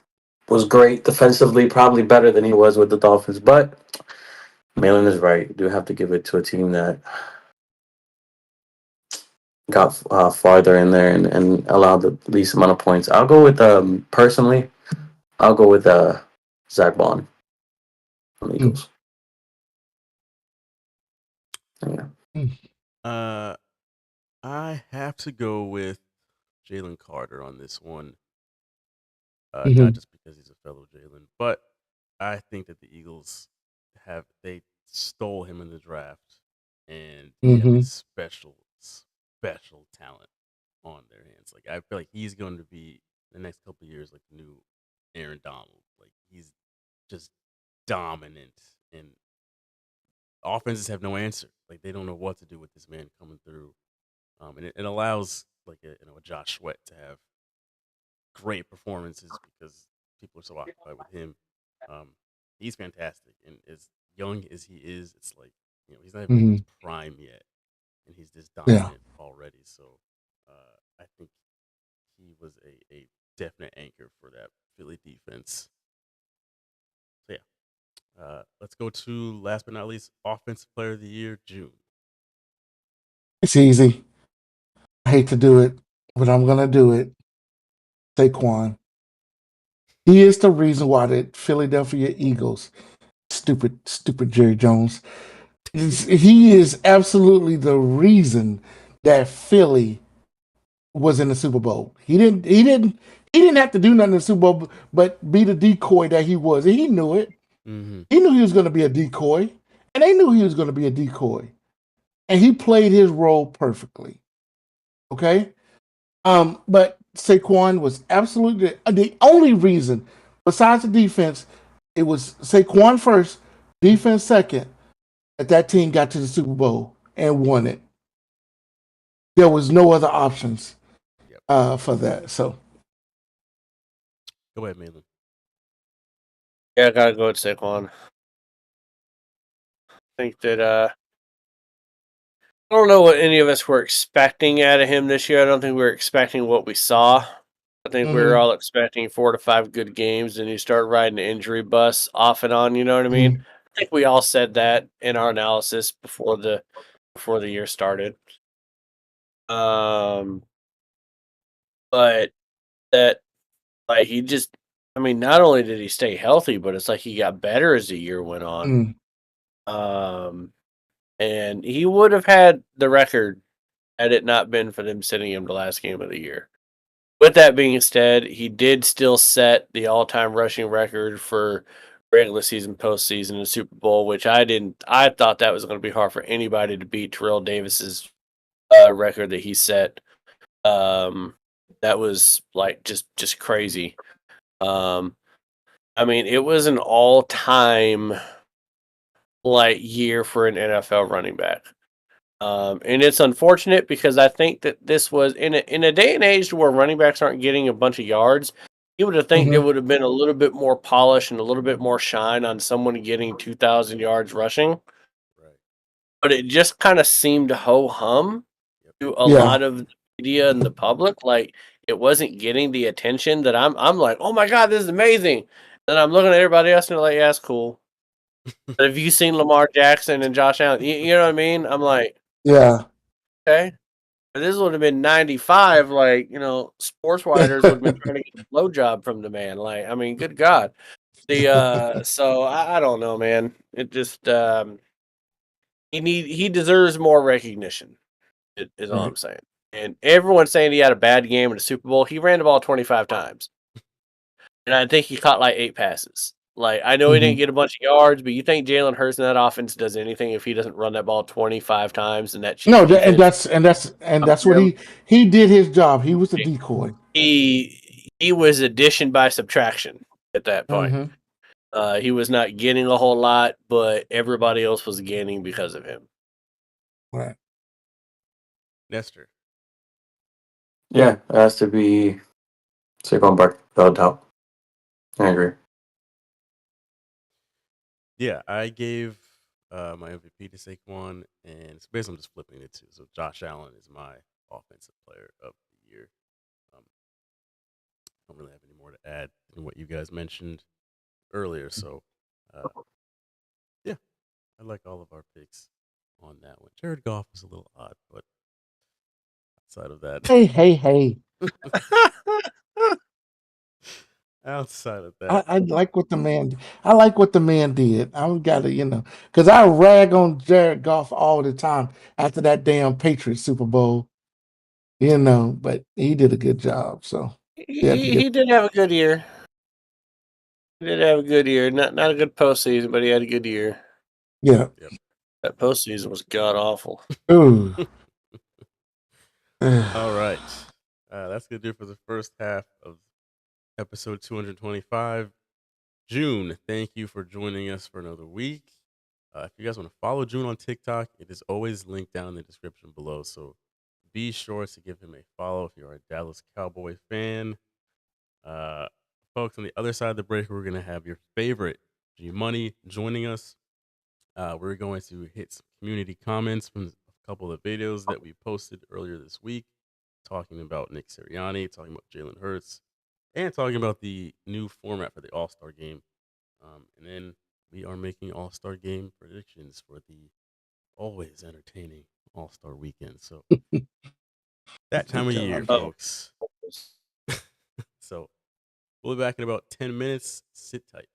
was great defensively, probably better than he was with the Dolphins. But Malin is right. You do have to give it to a team that got farther in there and allowed the least amount of points. I'll go with personally. I'll go with Zach Bond from the Eagles. Yeah. I have to go with Jalen Carter on this one. Mhm. Not just because he's a fellow Jalen, but I think that the Eagles they stole him in the draft, and they have a Mhm. special talent on their hands. Like I feel like he's going to be the next couple of years like the new Aaron Donald. Like he's just dominant, and offenses have no answer. Like they don't know what to do with this man coming through, and it allows like a Josh Sweat to have great performances because people are so occupied with him. He's fantastic, and as young as he is, it's like he's not even in his Mhm. prime yet, and he's this Yeah. dominant already. So I think he was a definite anchor for that Philly defense. So yeah, let's go to last but not least, Offensive Player of the Year, June. It's easy. I hate to do it, but I'm gonna do it. Saquon. He is the reason why the Philadelphia Eagles, stupid Jerry Jones, he is absolutely the reason that Philly was in the Super Bowl. He didn't have to do nothing in the Super Bowl but be the decoy that he was. And he knew it. Mm-hmm. He knew he was going to be a decoy, and they knew he was going to be a decoy. And he played his role perfectly. Okay? But Saquon was absolutely the only reason, besides the defense, it was Saquon first, defense second, that team got to the Super Bowl and won it. There was no other options for that. So Go ahead, Malin. Yeah, I gotta go with Saquon. I think that I don't know what any of us were expecting out of him this year. I don't think we were expecting what we saw. I think we were all expecting 4 to 5 good games, and you start riding the injury bus off and on. You know what I mean? I think we all said that in our analysis before the year started. But that like he just, I mean, not only did he stay healthy, but it's like he got better as the year went on. And he would have had the record had it not been for them sitting him the last game of the year. With that being said, he did still set the all-time rushing record for regular season, postseason, and Super Bowl, which I didn't. I thought that was going to be hard for anybody to beat Terrell Davis's record that he set. That was like just crazy. I mean, it was an all-time like year for an NFL running back. And it's unfortunate because I think that this was in a day and age where running backs aren't getting a bunch of yards. You would have think there would have been a little bit more polish and a little bit more shine on someone getting 2,000 yards rushing. Right. But it just kind of seemed ho hum to a Yeah. lot of the media and the public. Like it wasn't getting the attention that I'm like, oh my god, this is amazing. And I'm looking at everybody else and they're like, yeah, it's cool. But have you seen Lamar Jackson and Josh Allen? You know what I mean? I'm like, Yeah. okay. If this would have been 95, like, sports writers would have been trying to get a blowjob from the man. Like, I mean, good God. So I don't know, man. It just he deserves more recognition, is all Right. I'm saying. And everyone's saying he had a bad game in the Super Bowl. He ran the ball 25 times. And I think he caught like 8 passes. Like, I know he didn't get a bunch of yards, but you think Jalen Hurts in that offense does anything if he doesn't run that ball 25 times and that Chiefs No, defense? and that's what he did his job. He was the decoy. He was addition by subtraction at that point. He was not getting a whole lot, but everybody else was gaining because of him. Right. Nestor. Yeah, it has to be Saquon Barkley, without doubt. I agree. Yeah, I gave my MVP to Saquon, and it's basically I'm just flipping it too. So Josh Allen is my offensive player of the year. don't really have any more to add than what you guys mentioned earlier. So, yeah, I like all of our picks on that one. Jared Goff was a little odd, but outside of that, Hey. outside of that, I like what the man. I like what the man did. I gotta, because I rag on Jared Goff all the time after that damn Patriots Super Bowl. But he did a good job. So yeah, He did have a good year. He did have a good year. Not a good postseason, but he had a good year. yeah. That postseason was god awful. Ooh. all right. That's going to do it for the first half of episode 225. June, thank you for joining us for another week. If you guys want to follow June on TikTok, it is always linked down in the description below. So be sure to give him a follow if you're a Dallas Cowboy fan. Folks, on the other side of the break, we're going to have your favorite G Money joining us. We're going to hit some community comments from a couple of videos that we posted earlier this week, talking about Nick Sirianni, talking about Jalen Hurts, and talking about the new format for the All-Star game. And then we are making All-Star game predictions for the always entertaining All-Star weekend. So that time of year, folks. So we'll be back in about 10 minutes. Sit tight.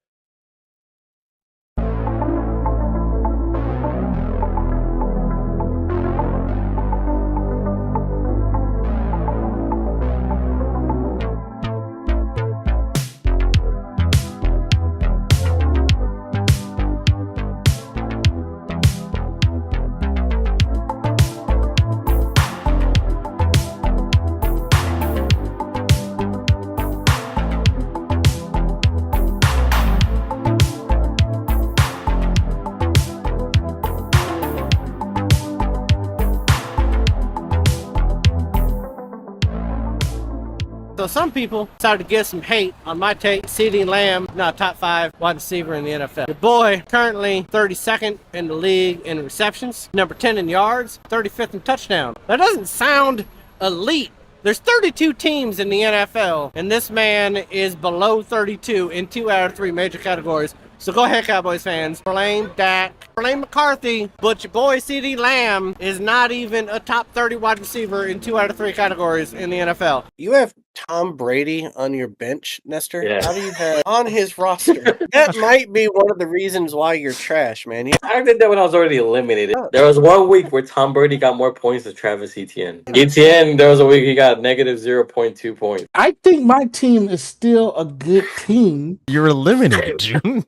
So some people decided to get some hate on my take. CeeDee Lamb, not a top 5 wide receiver in the NFL. Your boy currently 32nd in the league in receptions, number 10 in yards, 35th in touchdown. That doesn't sound elite. There's 32 teams in the NFL, and this man is below 32 in 2 out of 3 major categories. So go ahead, Cowboys fans. Blame Dak, blame McCarthy, but your boy CeeDee Lamb is not even a top 30 wide receiver in 2 out of 3 categories in the NFL. You have Tom Brady on your bench, Nestor? Yeah. How do you have on his roster? That might be one of the reasons why you're trash, man. I did that when I was already eliminated. There was one week where Tom Brady got more points than Travis Etienne. Etienne, there was a week he got negative 0.2 points. I think my team is still a good team. You're eliminated, June.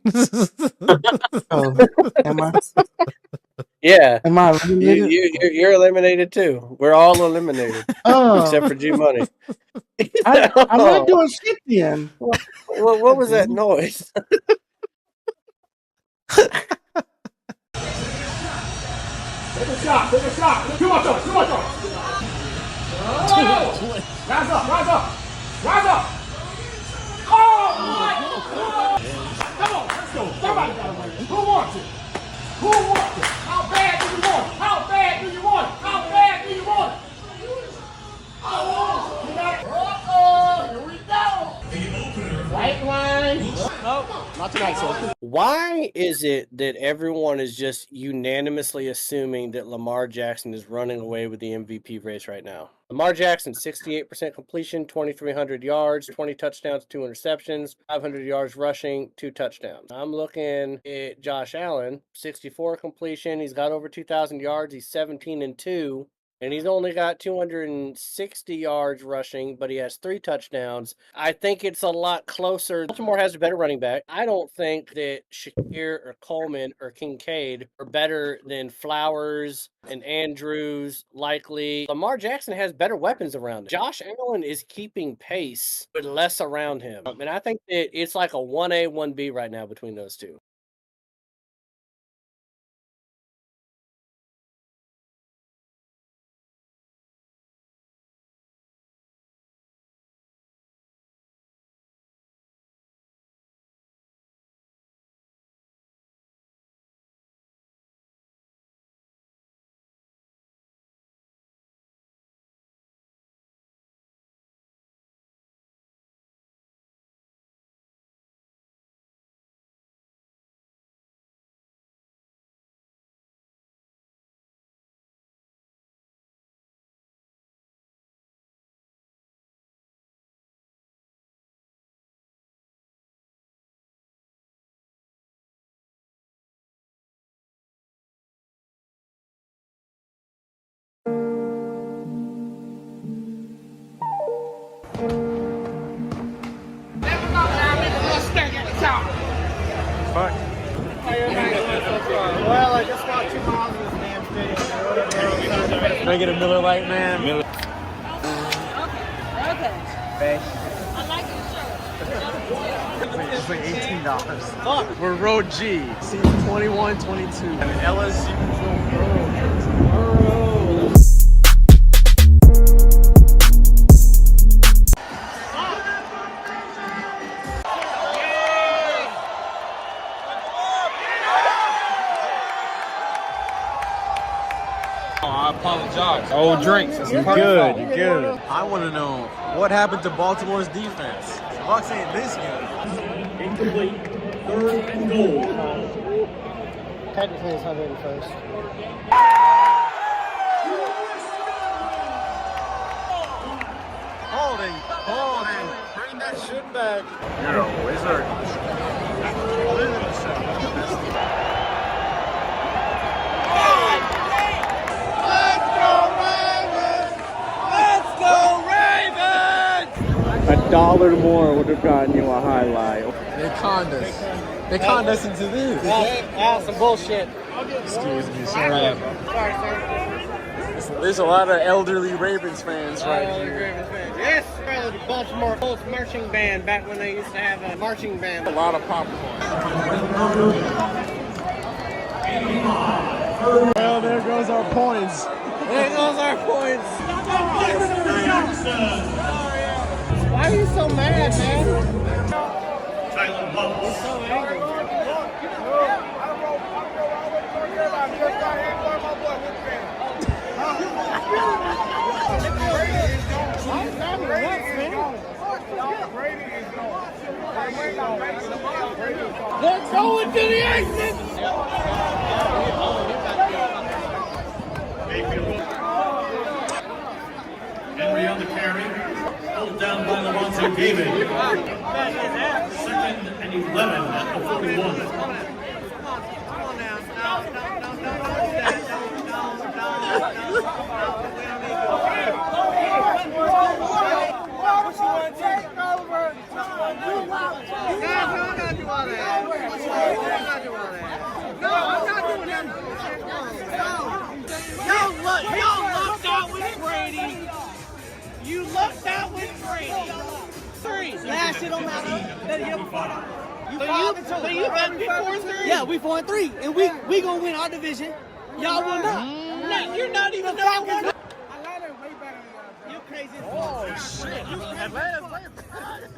Am I? Yeah, Am I eliminated? you're eliminated too. We're all eliminated except for G Money. I'm not doing shit then. What was that noise? Take a shot. Too much on. Rise up. Oh my God. Come on, let's go. Somebody got to win. Who wants it? How bad do you want it? Oh, you got it. Here we go. Right line. Oh, not tonight, sir. Why is it that everyone is just unanimously assuming that Lamar Jackson is running away with the MVP race right now? Lamar Jackson, 68% completion, 2,300 yards, 20 touchdowns, 2 interceptions, 500 yards rushing, 2 touchdowns. I'm looking at Josh Allen, 64 completion. He's got over 2,000 yards. He's 17-2. And he's only got 260 yards rushing, but he has 3 touchdowns. I think it's a lot closer. Baltimore has a better running back. I don't think that Shakir or Coleman or Kincaid are better than Flowers and Andrews, likely. Lamar Jackson has better weapons around him. Josh Allen is keeping pace with less around him. And I think that it's like a 1A, 1B right now between those two. Can I get a Miller Lite, man? Miller. Okay. I like your shirt. It's like $18. Fuck. We're Road G. Season 21, 22. And LSU. I apologize. Oh, drinks. You're good. You're good. I want to know what happened to Baltimore's defense. Bucks ain't this good. Incomplete. 3rd and goal. Technically, it's 101st. Holding. Bring that shit back. You're a wizard. $1 more would have gotten you a highlight. They conned us. They conned us into this. That's some bullshit. Excuse me, sorry. Sorry, sir. There's a lot of elderly Ravens fans right here. Yes, sir. The Baltimore Colts marching band, back when they used to have a marching band. A lot of popcorn. Well, there goes our points. There goes our points. Why are you so mad, man? You're so angry. They're going to the exit! Henry on the carry. Held down by Levante David. 2nd and 11 at the 41. You lucked out with Brady. 3. Last shit don't matter. Better get before So you bet me 4-3? Yeah, we 4-3, and we gonna win our division. Y'all will not. No, you're not even number 1. Atlanta's way better than y'all. You crazy. Oh, shit. Atlanta's way better.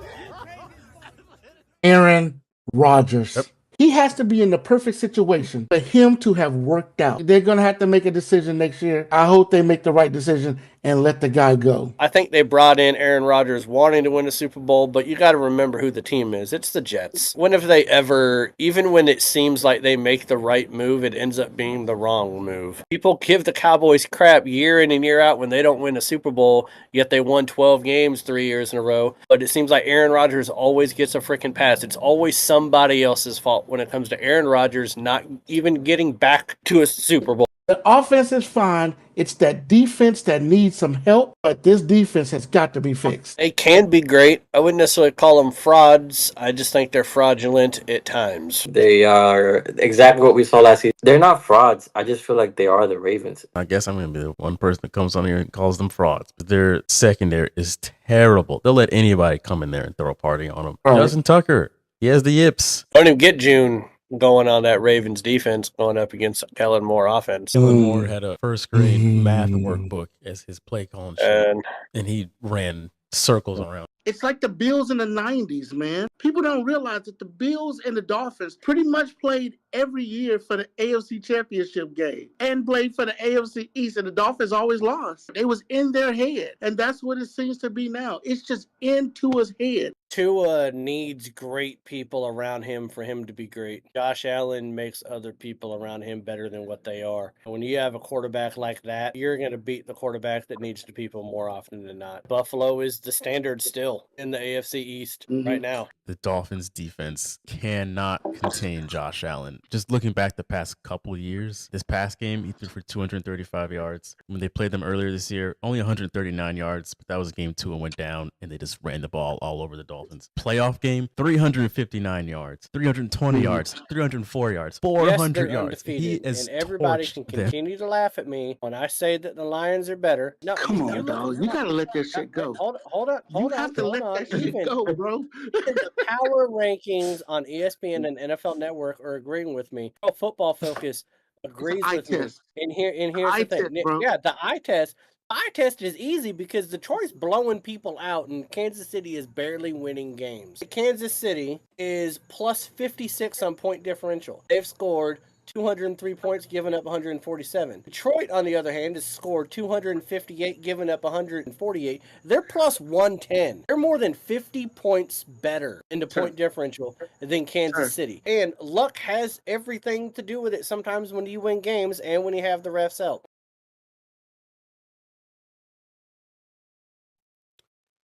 Aaron Rodgers. He has to be in the perfect situation for him to have worked out. They're going to have to make a decision next year. I hope they make the right decision and let the guy go. I think they brought in Aaron Rodgers wanting to win a Super Bowl, but you got to remember who the team is. It's the Jets. When have they ever, even when it seems like they make the right move, it ends up being the wrong move? People give the Cowboys crap year in and year out when they don't win a Super Bowl, yet they won 12 games 3 years in a row. But it seems like Aaron Rodgers always gets a freaking pass. It's always somebody else's fault when it comes to Aaron Rodgers not even getting back to a Super Bowl. The offense is fine. It's that defense that needs some help, but this defense has got to be fixed. They can be great. I wouldn't necessarily call them frauds. I just think they're fraudulent at times. They are exactly what we saw last season. They're not frauds. I just feel like they are the Ravens. I guess I'm going to be the one person that comes on here and calls them frauds. But their secondary is terrible. They'll let anybody come in there and throw a party on them. Right. Justin Tucker, he has the yips. Don't even get June going on that Ravens defense going up against Kellen Moore offense. Kellen Moore had a first grade math workbook as his play calling sheet, and he ran circles around. It's like the Bills in the 90s, man. People don't realize that the Bills and the Dolphins pretty much played every year for the AFC Championship game and played for the AFC East, and the Dolphins always lost. It was in their head, and that's what it seems to be now. It's just in Tua's head. Tua needs great people around him for him to be great. Josh Allen makes other people around him better than what they are. When you have a quarterback like that, you're going to beat the quarterback that needs the people more often than not. Buffalo is the standard still in the AFC East right now. The Dolphins defense cannot contain Josh Allen. Just looking back the past couple of years, this past game, he threw for 235 yards. When they played them earlier this year, only 139 yards, but that was game 2 and went down, and they just ran the ball all over the Dolphins. Dolphins. Playoff game, 359 yards, 320 yards, 304 yards, 400 Yes, they're yards. He undefeated, is and everybody torched can them. continue to laugh at me when I say that the Lions are better. No, Come on, dog. You gotta let that shit go. Hold on. You have to let that shit go, bro. The power rankings on ESPN and NFL Network are agreeing with me. Pro Football Focus agrees eye with me. test. And here's Eye the thing. test, bro. Yeah, the eye test. Eye test is easy because Detroit's blowing people out and Kansas City is barely winning games. Kansas City is plus 56 on point differential. They've scored 203 points, giving up 147. Detroit, on the other hand, has scored 258, giving up 148. They're plus 110. They're more than 50 points better in the point differential than Kansas City. And luck has everything to do with it sometimes when you win games and when you have the refs help.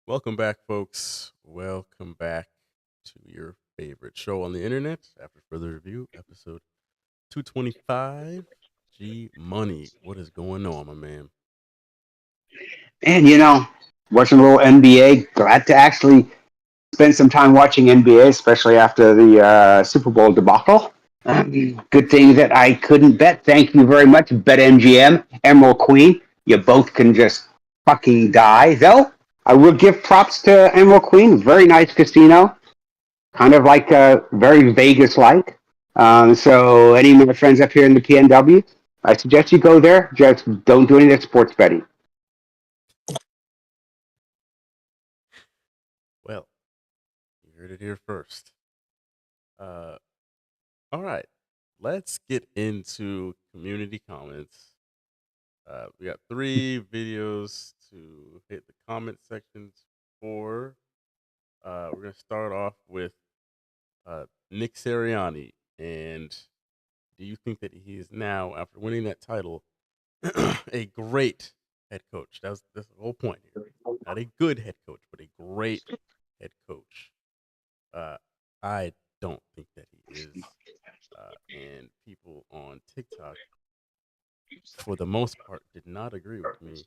Welcome back, folks. Welcome back to your favorite show on the internet. After further review, episode 225. G Money. What is going on, my man? And, watching a little NBA. Glad to actually spend some time watching NBA, especially after the Super Bowl debacle. Good thing that I couldn't bet. Thank you very much, BetMGM, Emerald Queen. You both can just fucking die. Though, I will give props to Emerald Queen. Very nice casino. Kind of like very Vegas-like. So any of my friends up here in the PNW, I suggest you go there. Just don't do any of that sports betting. Well, you heard it here first. All right, let's get into community comments. We got 3 videos to hit the comment sections for. We're going to start off with Nick Sirianni. And do you think that he is now, after winning that title, a great head coach? That's the whole point here. Not a good head coach, but a great head coach. I don't think that he is. And people on TikTok, for the most part, did not agree with me.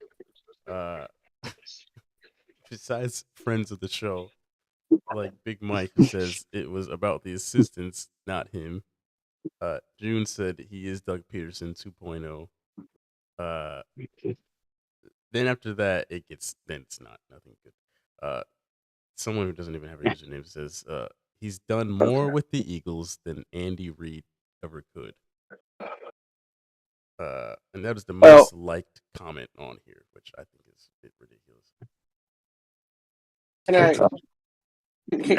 Besides friends of the show, like Big Mike, who says it was about the assistants, not him. June said he is Doug Peterson 2.0. Then after that, then it's not nothing good. Someone who doesn't even have a username says he's done more with the Eagles than Andy Reid ever could. And that is the most liked comment on here, which I think is a bit ridiculous.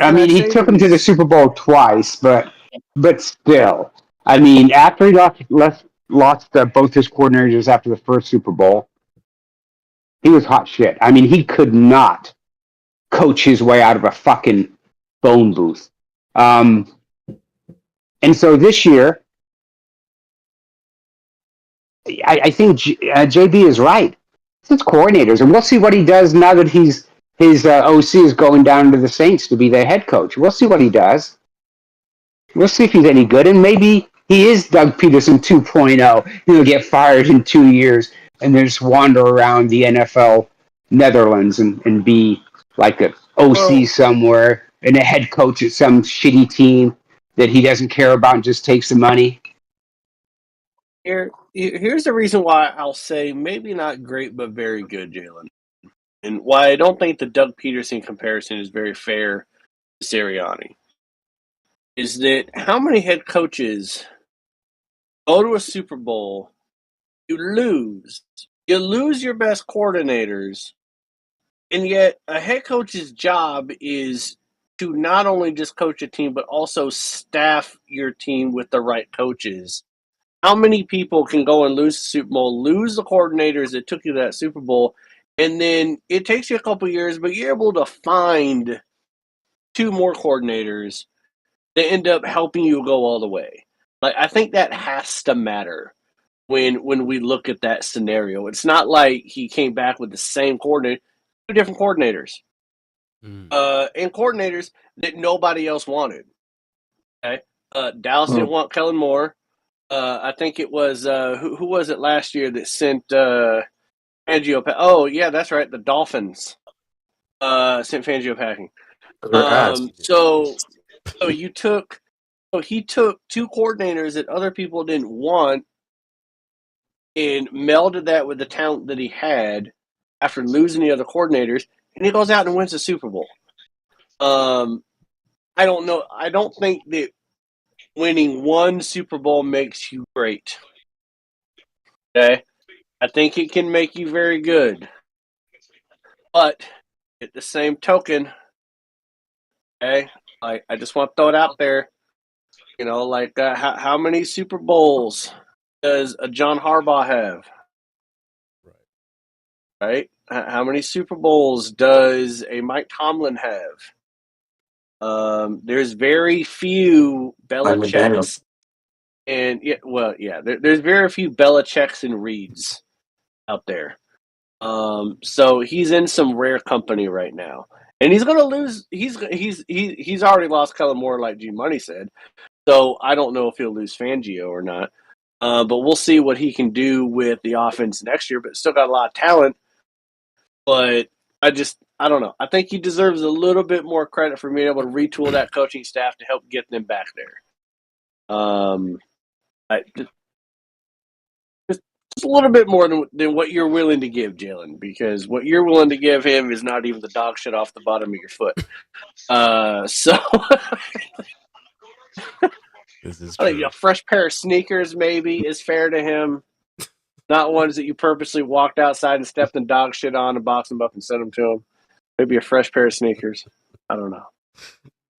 I mean, he took him to the Super Bowl twice, but still, I mean, after he lost both his coordinators after the first Super Bowl, he was hot shit. I mean, he could not coach his way out of a fucking phone booth. And so this year, I think JB is right. It's coordinators, and we'll see what he does now that his OC is going down to the Saints to be their head coach. We'll see what he does. We'll see if he's any good, and maybe he is Doug Peterson 2.0. He'll get fired in 2 years and then just wander around the NFL Netherlands and be like an OC somewhere and a head coach at some shitty team that he doesn't care about and just takes the money. Here's the reason why I'll say maybe not great, but very good, Jalen. And why I don't think the Doug Peterson comparison is very fair to Sirianni is that how many head coaches go to a Super Bowl, you lose your best coordinators, and yet a head coach's job is to not only just coach a team, but also staff your team with the right coaches. How many people can go and lose the Super Bowl, lose the coordinators that took you to that Super Bowl, and then it takes you a couple years, but you're able to find 2 more coordinators that end up helping you go all the way. Like, I think that has to matter when we look at that scenario. It's not like he came back with the same coordinator, 2 different coordinators, and coordinators that nobody else wanted. Okay, Dallas didn't want Kellen Moore. I think it was who was it last year that sent Fangio? Oh yeah, that's right. The Dolphins sent Fangio packing. They're ass. So he took 2 coordinators that other people didn't want and melded that with the talent that he had after losing the other coordinators, and he goes out and wins the Super Bowl. I don't know. I don't think that winning one Super Bowl makes you great. Okay? I think it can make you very good. But at the same token, okay, I just want to throw it out there. You know, like how many Super Bowls does a John Harbaugh have? Right? How many Super Bowls does a Mike Tomlin have? There's very few Belichick's, and there's very few Belichick's and Reeds out there. So he's in some rare company right now, and he's gonna lose. He's already lost Kellen Moore, like G Money said. So I don't know if he'll lose Fangio or not. But we'll see what he can do with the offense next year. But still got a lot of talent. But I don't know. I think he deserves a little bit more credit for being able to retool that coaching staff to help get them back there. Just a little bit more than what you're willing to give, Jalen, because what you're willing to give him is not even the dog shit off the bottom of your foot. So This is I think a fresh pair of sneakers maybe is fair to him. Not ones that you purposely walked outside and stepped in dog shit on and boxed them up and sent them to him. Maybe a fresh pair of sneakers. I don't know.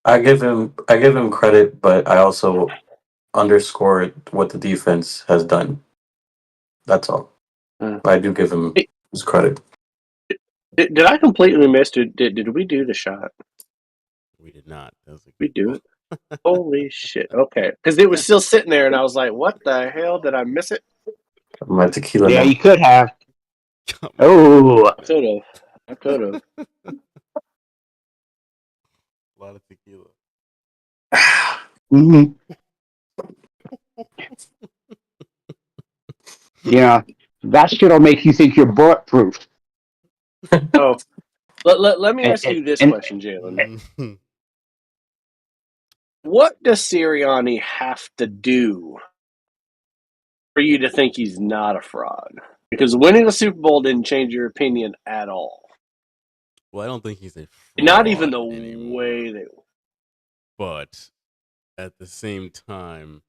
I give him credit, but I also underscore what the defense has done. That's all. I do give him his credit. Did I completely miss? Did we do the shot? We did not. We do it. Holy shit! Okay, because it was still sitting there, and I was like, "What the hell? Did I miss it?" My tequila. Yeah, now. you could have. Oh, I could have. A lot of tequila. mm-hmm. Yeah, that shit'll make you think you're bulletproof. Oh, let me ask you this question, Jalen. What does Sirianni have to do for you to think he's not a fraud? Because winning a Super Bowl didn't change your opinion at all. Well, I don't think he's a fraud. Not even the anymore. way they. But at the same time,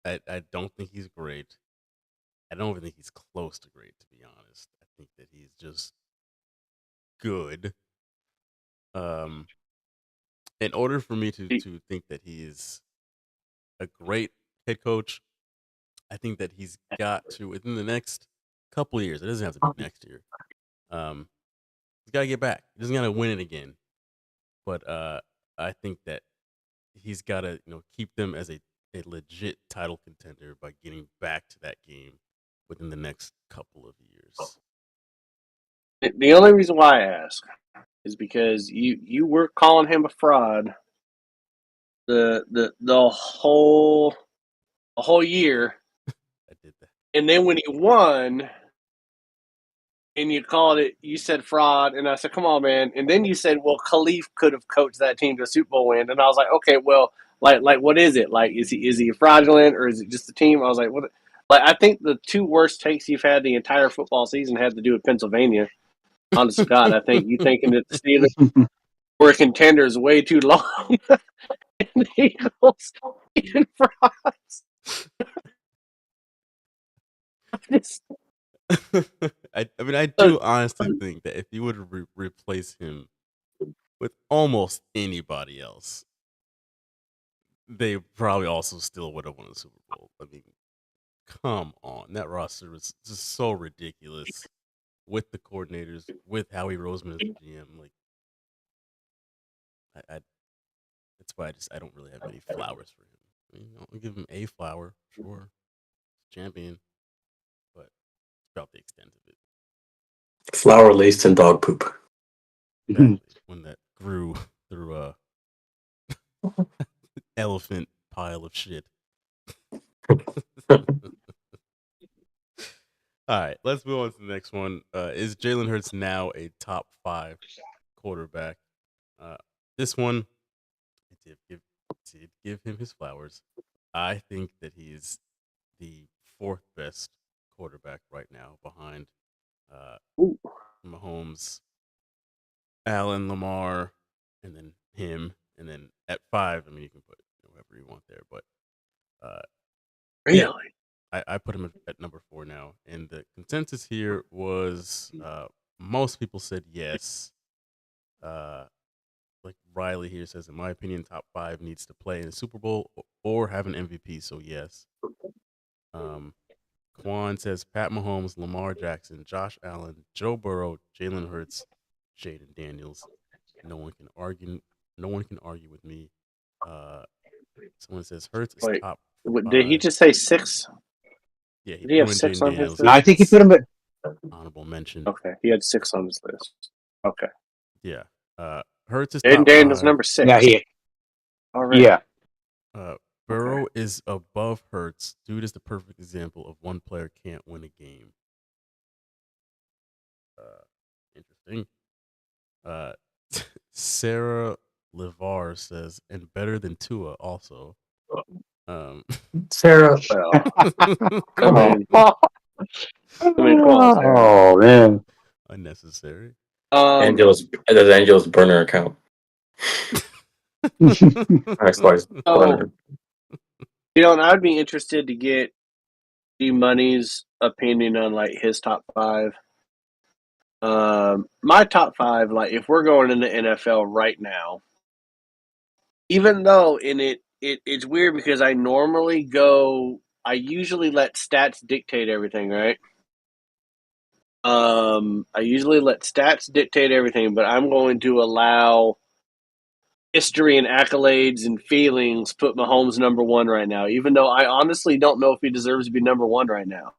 I don't think he's great. I don't even think he's close to great, to be honest. I think that he's just good. In order for me to think that he is a great head coach, I think that he's got to, within the next couple of years, it doesn't have to be next year, he's got to get back. He doesn't got to win it again. But I think that he's got to keep them as a legit title contender by getting back to that game within the next couple of years. The only reason why I ask is because you were calling him a fraud the whole year. I did that. And then when he won and you called it, you said fraud, and I said, come on, man. And then you said, well, Khalif could have coached that team to a Super Bowl win. And I was like, okay, well, like what is it? Like, is he fraudulent or is it just the team? I was like, what? Like, I think the two worst takes you've had the entire football season had to do with Pennsylvania. Honest to God, I think you thinking that the Steelers were contenders way too long. And the Eagles being frauds. I do honestly think that if you would replace him with almost anybody else, they probably also still would have won a Super Bowl. I mean, come on. That roster was just so ridiculous with the coordinators, with Howie Roseman as the GM. Like, that's why I don't really have any flowers for him. I mean, I'll give him a flower, sure. Champion. But it's about the extent of it. Flour laced in dog poop. Exactly. When that grew through a elephant pile of shit. All right, let's move on to the next one. Is Jalen Hurts now a top 5 quarterback? This one, I did give him his flowers. I think that he's the fourth best quarterback right now behind Mahomes, Allen, Lamar, and then him. And then at 5, I mean, you can put whoever you want there. But Really? yeah, I put him at number 4 now. And the consensus here was most people said yes. Like Riley here says, in my opinion, top 5 needs to play in the Super Bowl or have an MVP. So yes. Quan says Pat Mahomes, Lamar Jackson, Josh Allen, Joe Burrow, Jalen Hurts, Jaden Daniels. No one can argue. No one can argue with me. Someone says Hurts is Wait, top did he 5. just say 6? Yeah, he Did he have threw in 6 Jaden on his Daniels. list? No, I think he put him at. Honorable mention. Okay, he had 6 on his list. Okay. Yeah. Hurts is Jaden top Daniels 5. number 6. Yeah, he. All right. Yeah. Burrow is above Hurts. Dude is the perfect example of one player can't win a game. Interesting. Sarah Levar says, and better than Tua also. Sarah, Well, come on. come on, Sarah. Oh man. Unnecessary. There's Angel's burner account. Backslash burner. And I'd be interested to get G Money's opinion on like his top 5. My top 5, like if we're going in the NFL right now, even though it's weird because I usually let stats dictate everything, right? I usually let stats dictate everything, but I'm going to allow history and accolades and feelings put Mahomes number 1 right now, even though I honestly don't know if he deserves to be number 1 right now.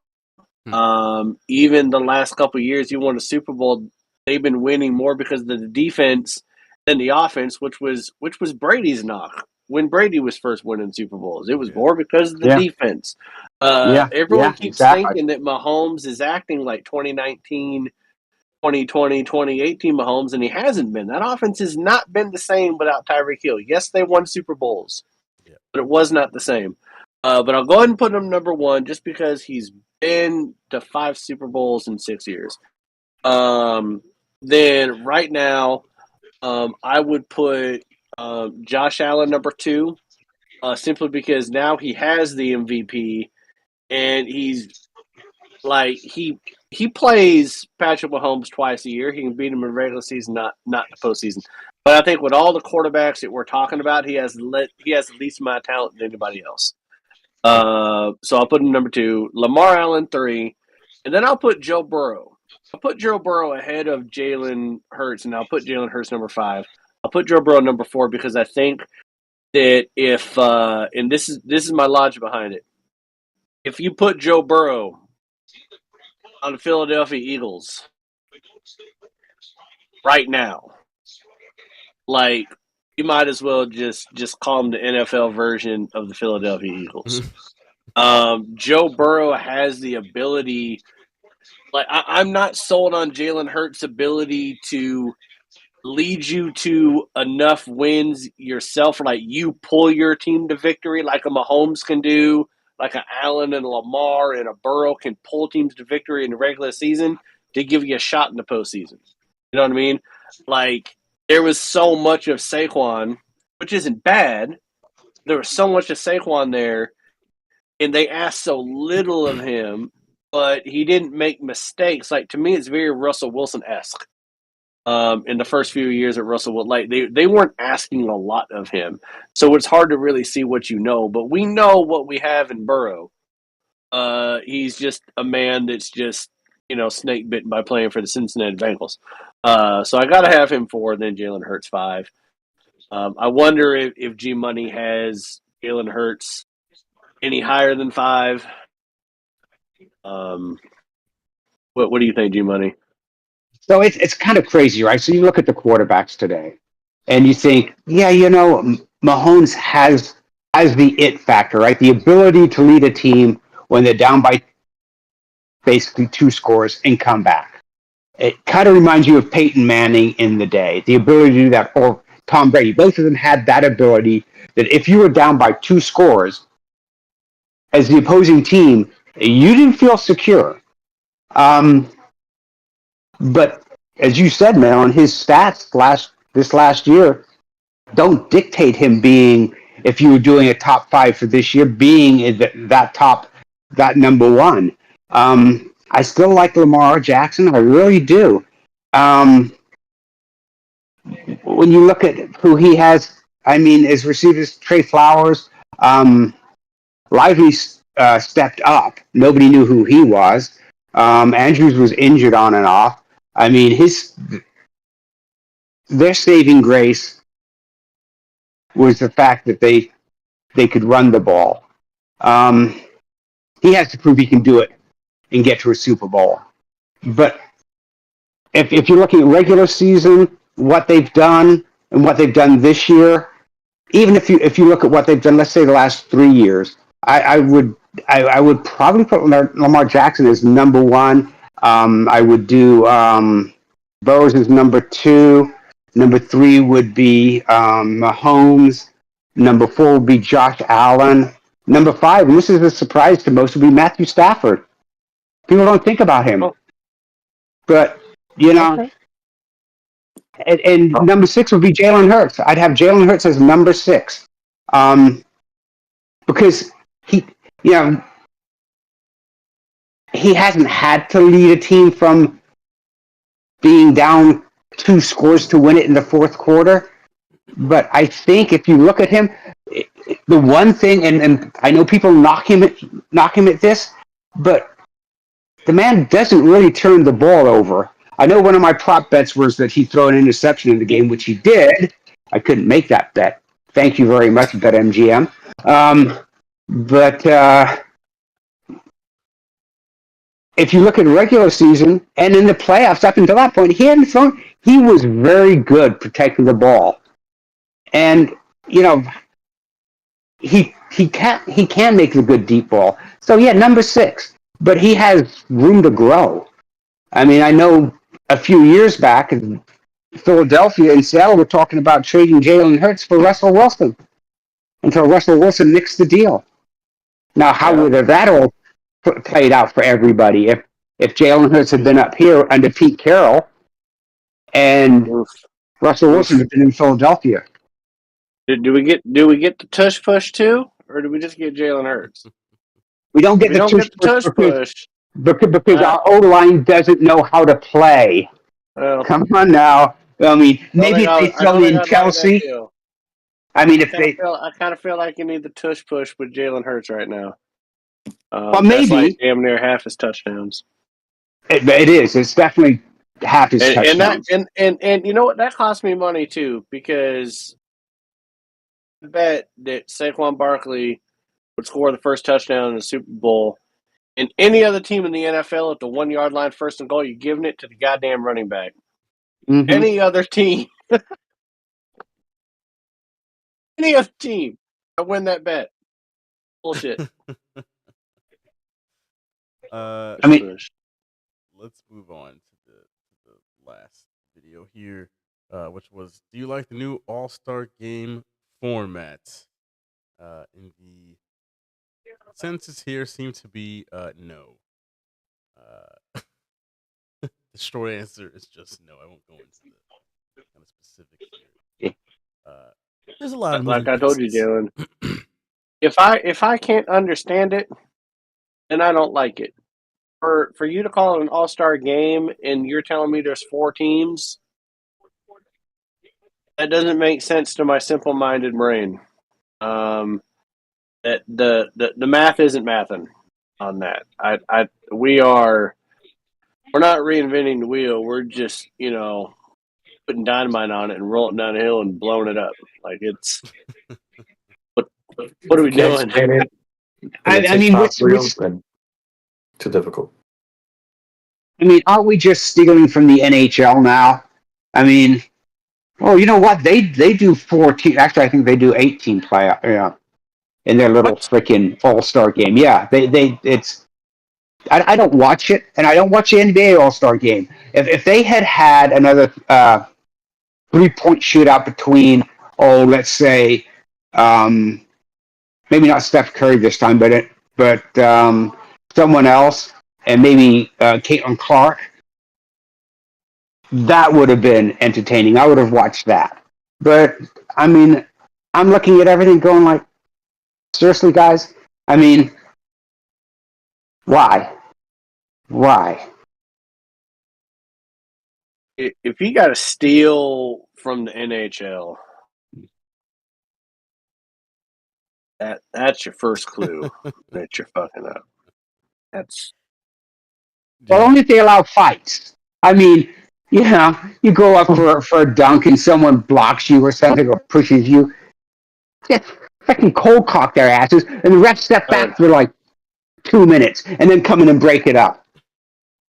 Even the last couple of years, he won a Super Bowl. They've been winning more because of the defense than the offense, which was Brady's knock when Brady was first winning Super Bowls. It was more because of the defense. Everyone keeps thinking that Mahomes is acting like 2019, 2020, 2018 Mahomes, and he hasn't been. That offense has not been the same without Tyreek Hill. Yes, they won Super Bowls, but it was not the same. But I'll go ahead and put him number 1 just because he's been to 5 Super Bowls in 6 years. Then right now, I would put Josh Allen number 2, simply because now he has the MVP, and he's like he plays Patrick Mahomes twice a year. He can beat him in regular season, not the postseason. But I think with all the quarterbacks that we're talking about, he has the least amount of talent than anybody else. So I'll put him number 2, Lamar Allen 3, and then I'll put Joe Burrow. I'll put Joe Burrow ahead of Jalen Hurts, and I'll put Jalen Hurts number 5. I'll put Joe Burrow number 4 because I think that if and this is my logic behind it. If you put Joe Burrow on the Philadelphia Eagles right now, like you might as well just call them the NFL version of the Philadelphia Eagles. Joe Burrow has the ability. Like I'm not sold on Jalen Hurts' ability to lead you to enough wins yourself, like you pull your team to victory, like a Mahomes can do, like an Allen and a Lamar and a Burrow can pull teams to victory in the regular season to give you a shot in the postseason. You know what I mean? Like there was so much of Saquon, which isn't bad. There was so much of Saquon there, and they asked so little of him, but he didn't make mistakes. Like to me, it's very Russell Wilson-esque. In the first few years at Russell Wilson, like they weren't asking a lot of him, so it's hard to really see what you know. But we know what we have in Burrow. He's just a man that's just snake bitten by playing for the Cincinnati Bengals. So I got to have him 4, then Jalen Hurts 5. I wonder if G Money has Jalen Hurts any higher than 5. What do you think, G Money? So it's kind of crazy, right? So you look at the quarterbacks today, and you think, Mahomes has the it factor, right? The ability to lead a team when they're down by basically 2 scores and come back. It kind of reminds you of Peyton Manning in the day, the ability to do that, or Tom Brady. Both of them had that ability that if you were down by 2 scores, as the opposing team, you didn't feel secure. But as you said, man, his stats this last year don't dictate him being, if you were doing a top 5 for this year, being that number 1. I still like Lamar Jackson. I really do. When you look at who he has, I mean, as receivers, Trey Flowers, Lively stepped up. Nobody knew who he was. Andrews was injured on and off. I mean, their saving grace was the fact that they could run the ball. He has to prove he can do it and get to a Super Bowl. But if you're looking at regular season, what they've done and what they've done this year, even if you look at what they've done, let's say the last 3 years, I would probably put Lamar Jackson as number 1. I would do Burrows as number 2. Number 3 would be Mahomes. Number 4 would be Josh Allen. Number 5, and this is a surprise to most, would be Matthew Stafford. People don't think about him. But, you know, and number 6 would be Jalen Hurts. I'd have Jalen Hurts as number 6. Because he hasn't had to lead a team from being down 2 scores to win it in the fourth quarter. But I think if you look at him, the one thing, and I know people knock him at this, but the man doesn't really turn the ball over. I know one of my prop bets was that he'd throw an interception in the game, which he did. I couldn't make that bet. Thank you very much, BetMGM. But if you look at regular season and in the playoffs up until that point, he was very good protecting the ball. And, you know, he can make the good deep ball. So, yeah, number 6. But he has room to grow. I mean, I know a few years back in Philadelphia and Seattle were talking about trading Jalen Hurts for Russell Wilson until Russell Wilson nixed the deal. Now, how would that all played out for everybody if Jalen Hurts had been up here under Pete Carroll and Russell Wilson had been in Philadelphia? Do we get the tush push too, or do we just get Jalen Hurts? We don't get the tush push because our O-line doesn't know how to play. Well, come on now. I mean, maybe if they throw in Kelsey. I mean, I kind of feel like you need the tush push with Jalen Hurts right now. Well, maybe that's like damn near half his touchdowns. It is. It's definitely half his touchdowns. And you know what? That cost me money too, because I bet that Saquon Barkley would score the first touchdown in the Super Bowl. And any other team in the NFL at the 1 yard line, first and goal, you're giving it to the goddamn running back. Mm-hmm. Any other team, I win that bet. Bullshit. I mean, let's move on to the last video here, which was, do you like the new All-Star Game format? In the consensus here seems to be no. The short answer is just no. I won't go into the kind of specifics here. There's a lot of like I told you, Jalen. If I can't understand it, then I don't like it. For you to call it an all-star game and you're telling me there's 4 teams, that doesn't make sense to my simple-minded brain. That the math isn't mathing on that. We're not reinventing the wheel. We're just, putting dynamite on it and rolling down a hill and blowing it up. Like it's what are we doing? I mean, what's too difficult. I mean, aren't we just stealing from the NHL now? I mean, you know what? They do 14. Actually, I think they do 18 playoff. Yeah, in their little freaking All-Star game. Yeah, it's. I don't watch it, and I don't watch the NBA All-Star game. If they had another 3-point shootout between, let's say, maybe not Steph Curry this time, but someone else, and maybe Caitlin Clark, that would have been entertaining. I would have watched that. But I mean, I'm looking at everything going like, seriously, guys? I mean, why? Why? If you got to steal from the NHL, that's your first clue that you're fucking up. That's Well, only if they allow fights. I mean, you go up for a dunk and someone blocks you or something or pushes you. Yeah, fucking cold cock their asses, and the refs step back for like 2 minutes and then come in and break it up.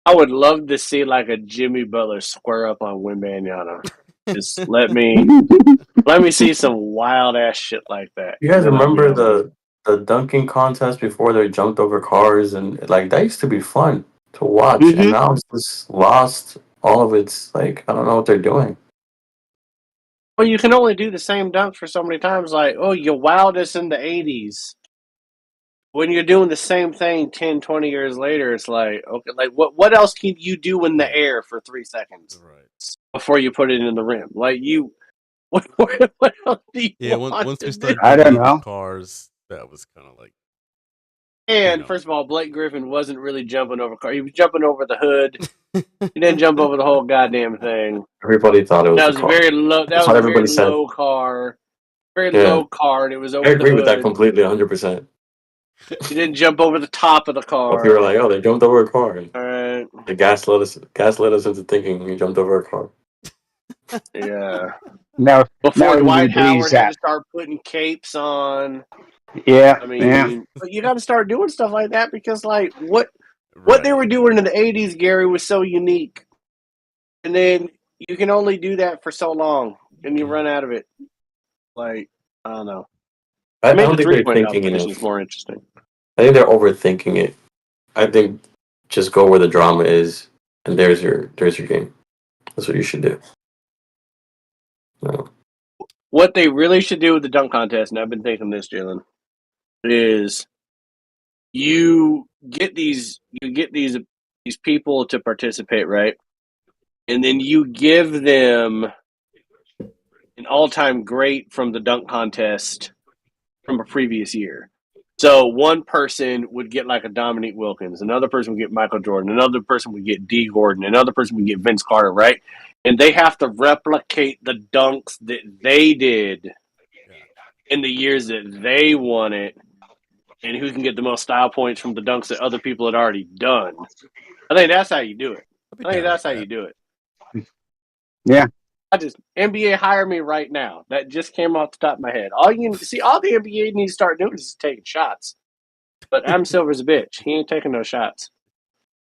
I would love to see like a Jimmy Butler square up on Wembanyama. Just let me see some wild ass shit like that. You guys And then I'll be remember okay. the dunking contest before they jumped over cars and like that used to be fun to watch, and Mm-hmm. now it's just lost all of its like I don't know what they're doing. Well, you can only do the same dunk for so many times. Like, oh, you wowed us in the 80s. When you're doing the same thing 10, 20 years later, it's like, okay, like what else can you do in the air for 3 seconds before you put it in the rim? Like what else do you want once to we do? started I getting don't into know. cars, that was kind of like, And first of all, Blake Griffin wasn't really jumping over car. He was jumping over the hood. He didn't jump over the whole goddamn thing. Everybody thought it was That the was a car. very low. That That's was what a very everybody said. low car. Very Yeah, low car, and it was I over the agree with that hood. completely, 100%. He didn't jump over the top of the But people were car. like, "Oh, they jumped over a car." All right. The gas let us into thinking he jumped over a car. Yeah. Now Before everybody Dwight believes Howard had to that. start putting capes on. Yeah, I yeah. mean, but you got to start doing stuff like that because, like, what they were right. doing in the '80s, Gary, was so unique. And then you can only do that for so long, and you run out of it. Like, I don't know. I Maybe don't the think they're 3-point thinking competition is enough. more interesting. I think they're overthinking it. I think just go where the drama is, and there's your game. That's what you should do. No. What they really should do with the dunk contest, and I've been thinking this, Jalen, is you get these people to participate, right? And then you give them an all-time great from the dunk contest from a previous year. So one person would get like a Dominique Wilkins, another person would get Michael Jordan, another person would get D. Gordon, another person would get Vince Carter, right? And they have to replicate the dunks that they did in the years that they won it, and who can get the most style points from the dunks that other people had already done. I think that's how you do it. I think that's how you do it. Yeah. NBA hire me right now. That just came off the top of my head. All the NBA needs to start doing is taking shots. But Adam Silver's a bitch. He ain't taking no shots.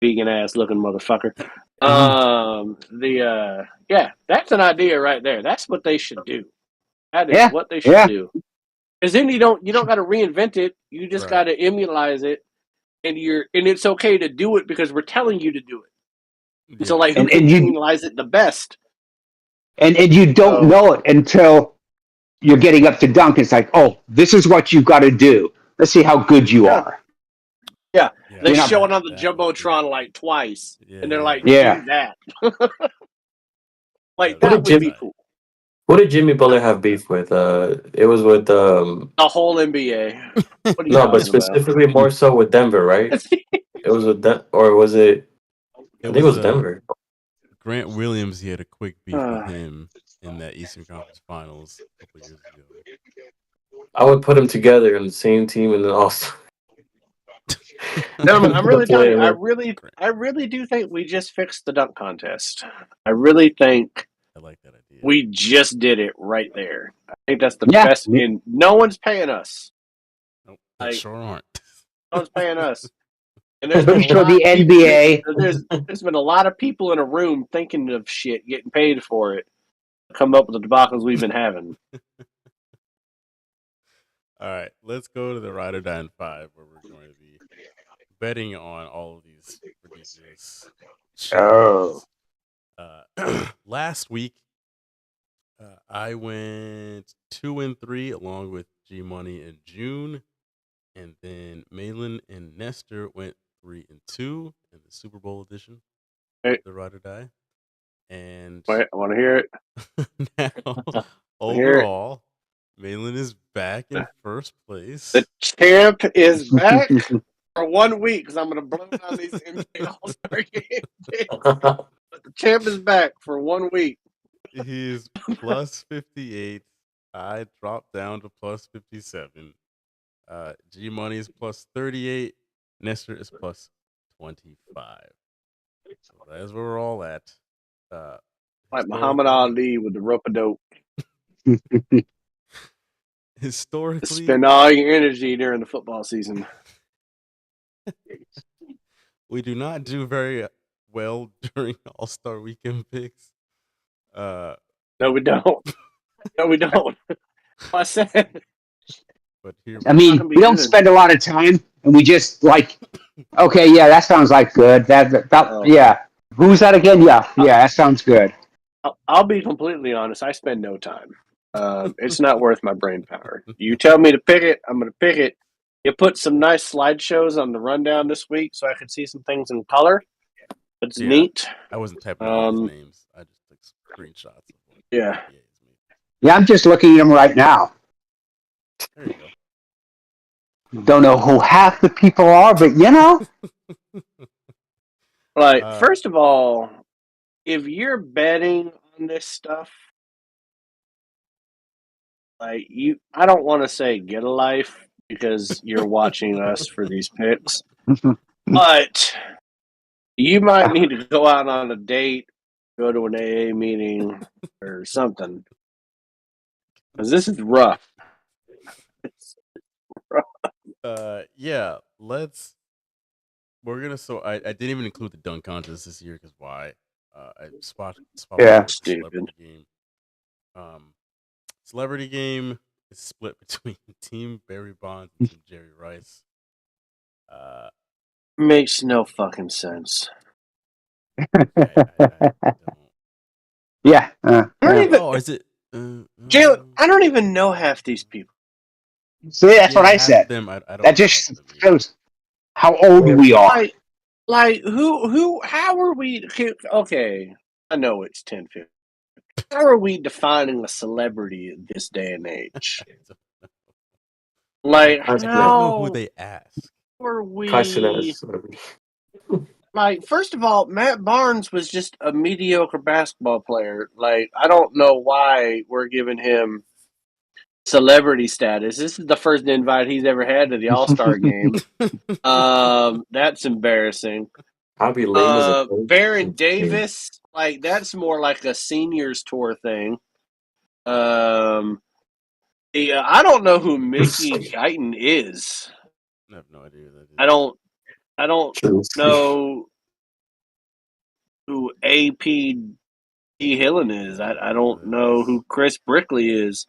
Vegan ass looking motherfucker. That's an idea right there. That's what they should do. That is what they should do. Because then you don't got to reinvent it. You just got to emulate it, and it's okay to do it because we're telling you to do it. Yeah. So like, who can emulate it the best? And you don't know it until you're getting up to dunk. It's like, oh, this is what you've got to do. Let's see how good you are. Yeah. They show it on the Jumbotron like twice. And they're like, do that. Like, that would be cool. Who did Jimmy Butler have beef with? It was with the whole NBA. What are you no, but specifically more so with Denver, right? It was with or was it? I think it was Denver. Grant Williams, he had a quick beef with him in that Eastern Conference Finals a couple years ago. I would put them together in the same team and then also. No, I'm really telling you, I really do think we just fixed the dunk contest. I really think I like that idea. We just did it right there. I think that's the best. And no one's paying us. Nope, they sure aren't. No one's paying us. And there's been the NBA. There's been a lot of people in a room thinking of shit, getting paid for it. Come up with the debacles we've been having. All right, let's go to the Ride or Die in 5, where we're going to be betting on all of these ridiculous shows. Last week, I went 2-3 along with G Money in June, and then Malin and Nestor went 3-2 in the Super Bowl edition, Hey. the Ride or Die. And Wait, I want to hear it. now, Hear it. overall, Malin is back in first place. The champ is back for 1 week because I'm going to blow down these NBA All-Star games. But the champ is back for 1 week. He's plus 58. I dropped down to plus 57. G Money is plus 38. Nestor is plus 25. So that's where we're all at. Like Muhammad Ali with the rope-a-dope. Historically, Spend all your energy during the football season. we do not do very well during All-Star Weekend picks. No, we don't. No, we don't. I said. But here, I mean, we don't spend a lot of time, and we just like, okay, yeah, that sounds like good. Yeah. Who's that again? Yeah, that sounds good. I'll be completely honest. I spend no time. It's not worth my brain power. You tell me to pick it, I'm going to pick it. You put some nice slideshows on the rundown this week so I could see some things in color. It's neat. I wasn't typing all these names. I just took screenshots. Yeah. Yeah, I'm just looking at them right now. There you go. Don't know who half the people are, but you know. Like, first of all, if you're betting on this stuff, like I don't want to say get a life because you're watching us for these picks, but you might need to go out on a date, go to an AA meeting or something, because this is rough. It's rough. Yeah, we're gonna. So I didn't even include the dunk contest this year because why? I spot the celebrity game. Celebrity game is split between Team Barry Bonds and Team Jerry Rice. Makes no fucking sense. Yeah. I don't even. Oh, is it? Jalen, I don't even know half these people. See, that's what I said. I don't that just shows how old we are. Like who? How are we? Okay, I know it's 10:50. How are we defining a celebrity in this day and age? Like, I don't know who they ask. Are we? Like, first of all, Matt Barnes was just a mediocre basketball player. Like, I don't know why we're giving him celebrity status. This is the first invite he's ever had to the All-Star game. That's embarrassing. I'll be lame as a Baron Davis, like that's more like a seniors tour thing. I don't know who Mickey Guyton is. I have no idea who that is. I don't know who AP Hillen is. I don't know who Chris Brickley is.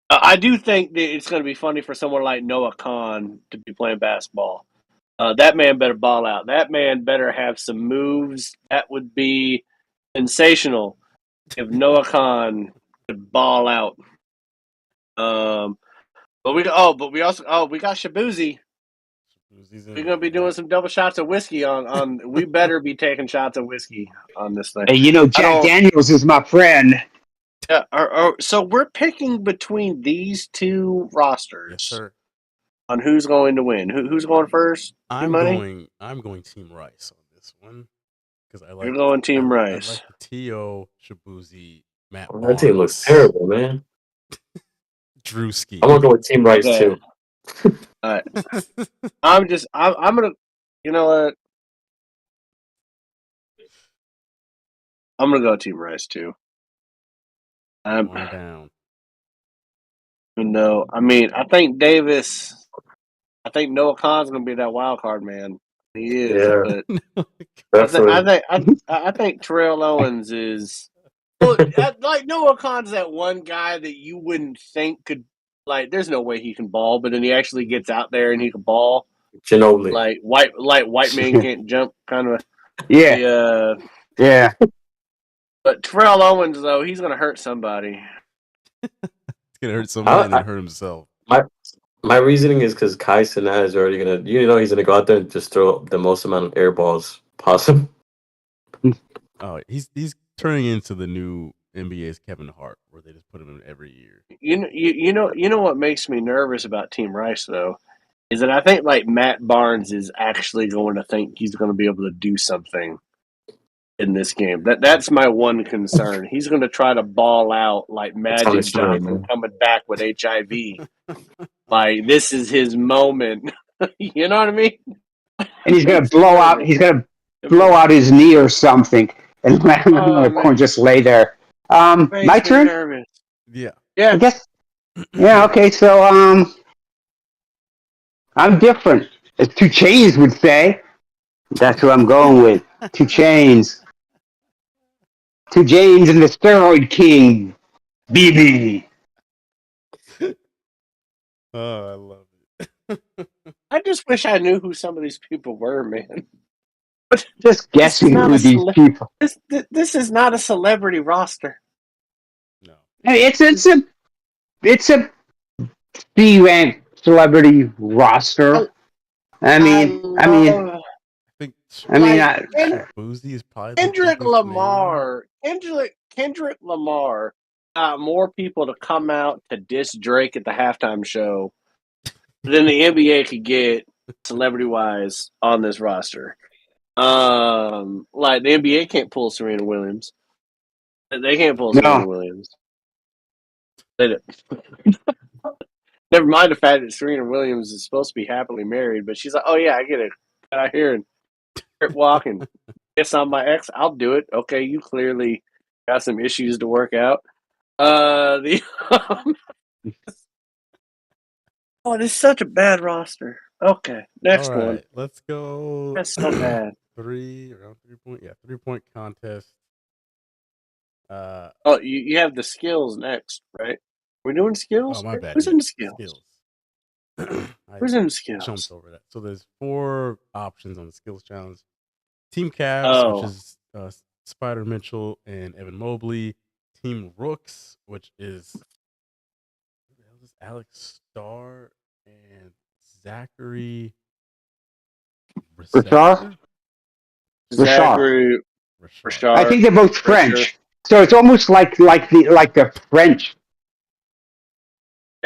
I do think that it's going to be funny for someone like Noah Khan to be playing basketball. That man better ball out. That man better have some moves. That would be sensational if Noah Khan could ball out. But we got Shabuzi. We're gonna be doing some double shots of whiskey on. We better be taking shots of whiskey on this thing. Hey, you know, Jack Daniels is my friend. Yeah. So we're picking between these two rosters. Yes, sir. On who's going to win? Who's going first? I'm going Team Rice on this one because I like. You're going Team Rice. I like the T.O. Shabuzi, Matt. That team looks terrible, man. Drewski. I'm gonna go with Team Rice too. All right. I'm gonna. You know what? I'm gonna go Team Rice too. One down. No, I mean I think Davis. I think Noah Khan's going to be that wild card man. He is, but I think Terrell Owens is. Well, like Noah Khan's that one guy that you wouldn't think could. Like, there's no way he can ball, but then he actually gets out there and he can ball. Ginobili. Like white man can't jump, kind of. Yeah. Yeah. But Terrell Owens, though, he's going to hurt somebody. He's gonna hurt somebody and then hurt himself. My reasoning is because Kai Cenat is already gonna, he's gonna go out there and just throw the most amount of air balls possible. Oh, he's turning into the new NBA's Kevin Hart, where they just put him in every year. You know what makes me nervous about Team Rice though is that I think like Matt Barnes is actually going to think he's going to be able to do something in this game. That's my one concern. He's going to try to ball out like Magic Johnson coming back with HIV. Like this is his moment. You know what I mean? And he's gonna blow out. He's gonna blow out his knee or something, and let him just lay there. My turn. Nervous. Yeah. Yeah. I guess. Yeah. Okay. So I'm different, as 2 Chainz would say. That's who I'm going with. 2 Chainz. 2 Chainz and the Steroid King, BB. Oh, I love it. I just wish I knew who some of these people were, man. Just guessing who these people. This is not a celebrity roster. No. Hey, it's a B-rank celebrity roster. I mean, Boozy is probably Kendrick Lamar. Kendrick Lamar got more people to come out to diss Drake at the halftime show than the NBA could get celebrity-wise on this roster. Like the NBA can't pull Serena Williams. They can't pull Serena Williams. They Never mind the fact that Serena Williams is supposed to be happily married, but she's like, "Oh yeah, I get it. Get out here and walk and kiss on my ex. I'll do it." Okay, you clearly got some issues to work out. Oh, it is such a bad roster. Okay, next one. Let's go. That's so bad. 3-point contest. You have the skills next, right? We're doing skills. Oh, my bad. Who's in the skills? Who's in the skills? Jumped over that. So there's 4 options on the skills challenge. Team Cavs, which is Spider Mitchell and Evan Mobley. Team Rooks, which is Alex Starr and Zachary Rashard? Rashard. I think they're both French, so it's almost like the French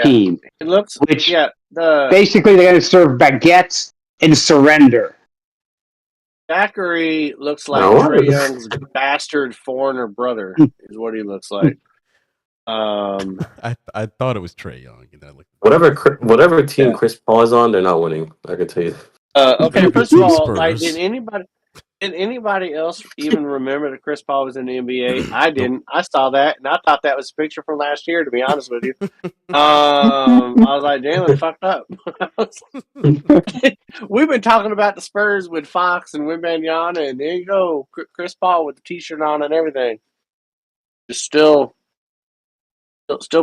team. It looks basically they're going to serve baguettes and surrender. Zachary looks like Trae Young's bastard foreigner brother. Is what he looks like. I thought it was Trae Young. And then Whatever team Chris Paul is on, they're not winning. I can tell you. Okay, first of all, like, did anybody else even remember that Chris Paul was in the NBA? I didn't. I saw that, and I thought that was a picture from last year, to be honest with you. I was like, damn, it fucked up. We've been talking about the Spurs with Fox and Wembanyama, and there you go, Chris Paul with the T-shirt on and everything. Just still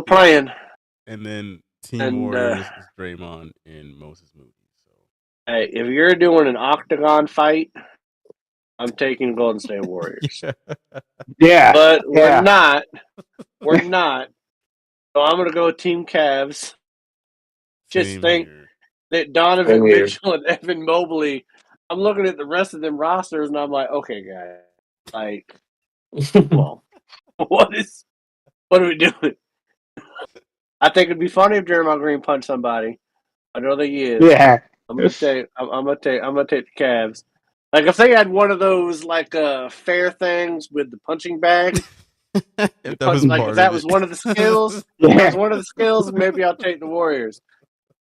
playing. And then Team Warriors is Draymond and Moses Moody. So, hey, if you're doing an octagon fight, I'm taking Golden State Warriors. Yeah. But we're not. We're not. So I'm going to go Team Cavs. Just think that Donovan Mitchell and Evan Mobley, I'm looking at the rest of them rosters and I'm like, okay, guys. Like, well, what are we doing? I think it'd be funny if Jeremiah Green punched somebody. I don't think he is. Yeah. I'm gonna take the Cavs. Like if they had one of those like fair things with the punching bag. if that was one of the skills, that was one of the skills, maybe I'll take the Warriors.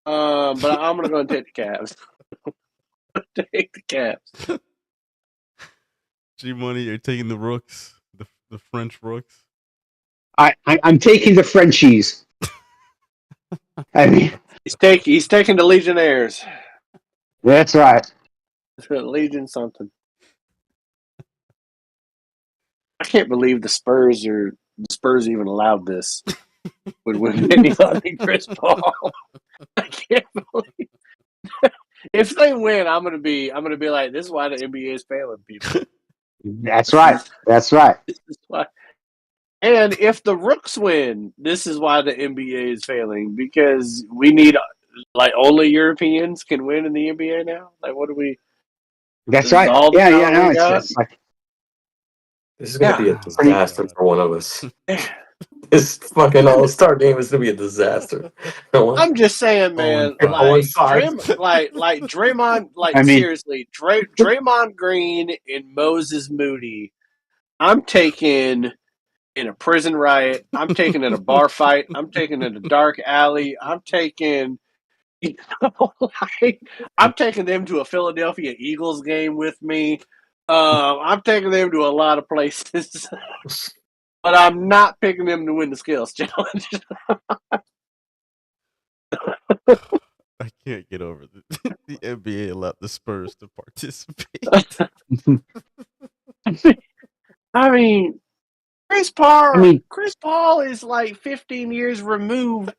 But I'm gonna go and take the Cavs. Take the Cavs. G Money, you're taking the Rooks, the French Rooks. I'm taking the Frenchies. I mean, he's taking the Legionnaires. That's right. Legion something. I can't believe the Spurs even allowed this. With Wembanyama and Chris Paul. I can't believe. If they win, I'm gonna be like, this is why the NBA is failing people. That's right. That's right. This is why And if the Rooks win, this is why the NBA is failing, because we need like only Europeans can win in the NBA now. Like, what do we? That's This is right. all the Yeah, talent no, we it's got. just like This is gonna be a Yeah, pretty. disaster for one of us. This fucking All-Star game is gonna be a disaster. I'm just saying, man. 0-5. Like Draymond, I like mean, seriously, Draymond Green and Moses Moody. I'm taking in a prison riot. I'm taking in a bar fight. I'm taking in a dark alley. I'm taking, you know, like, I'm taking them to a Philadelphia Eagles game with me. I'm taking them to a lot of places, but I'm not picking them to win the skills challenge. I can't get over the NBA allowed the Spurs to participate. I mean, Chris I mean, Paul is like 15 years removed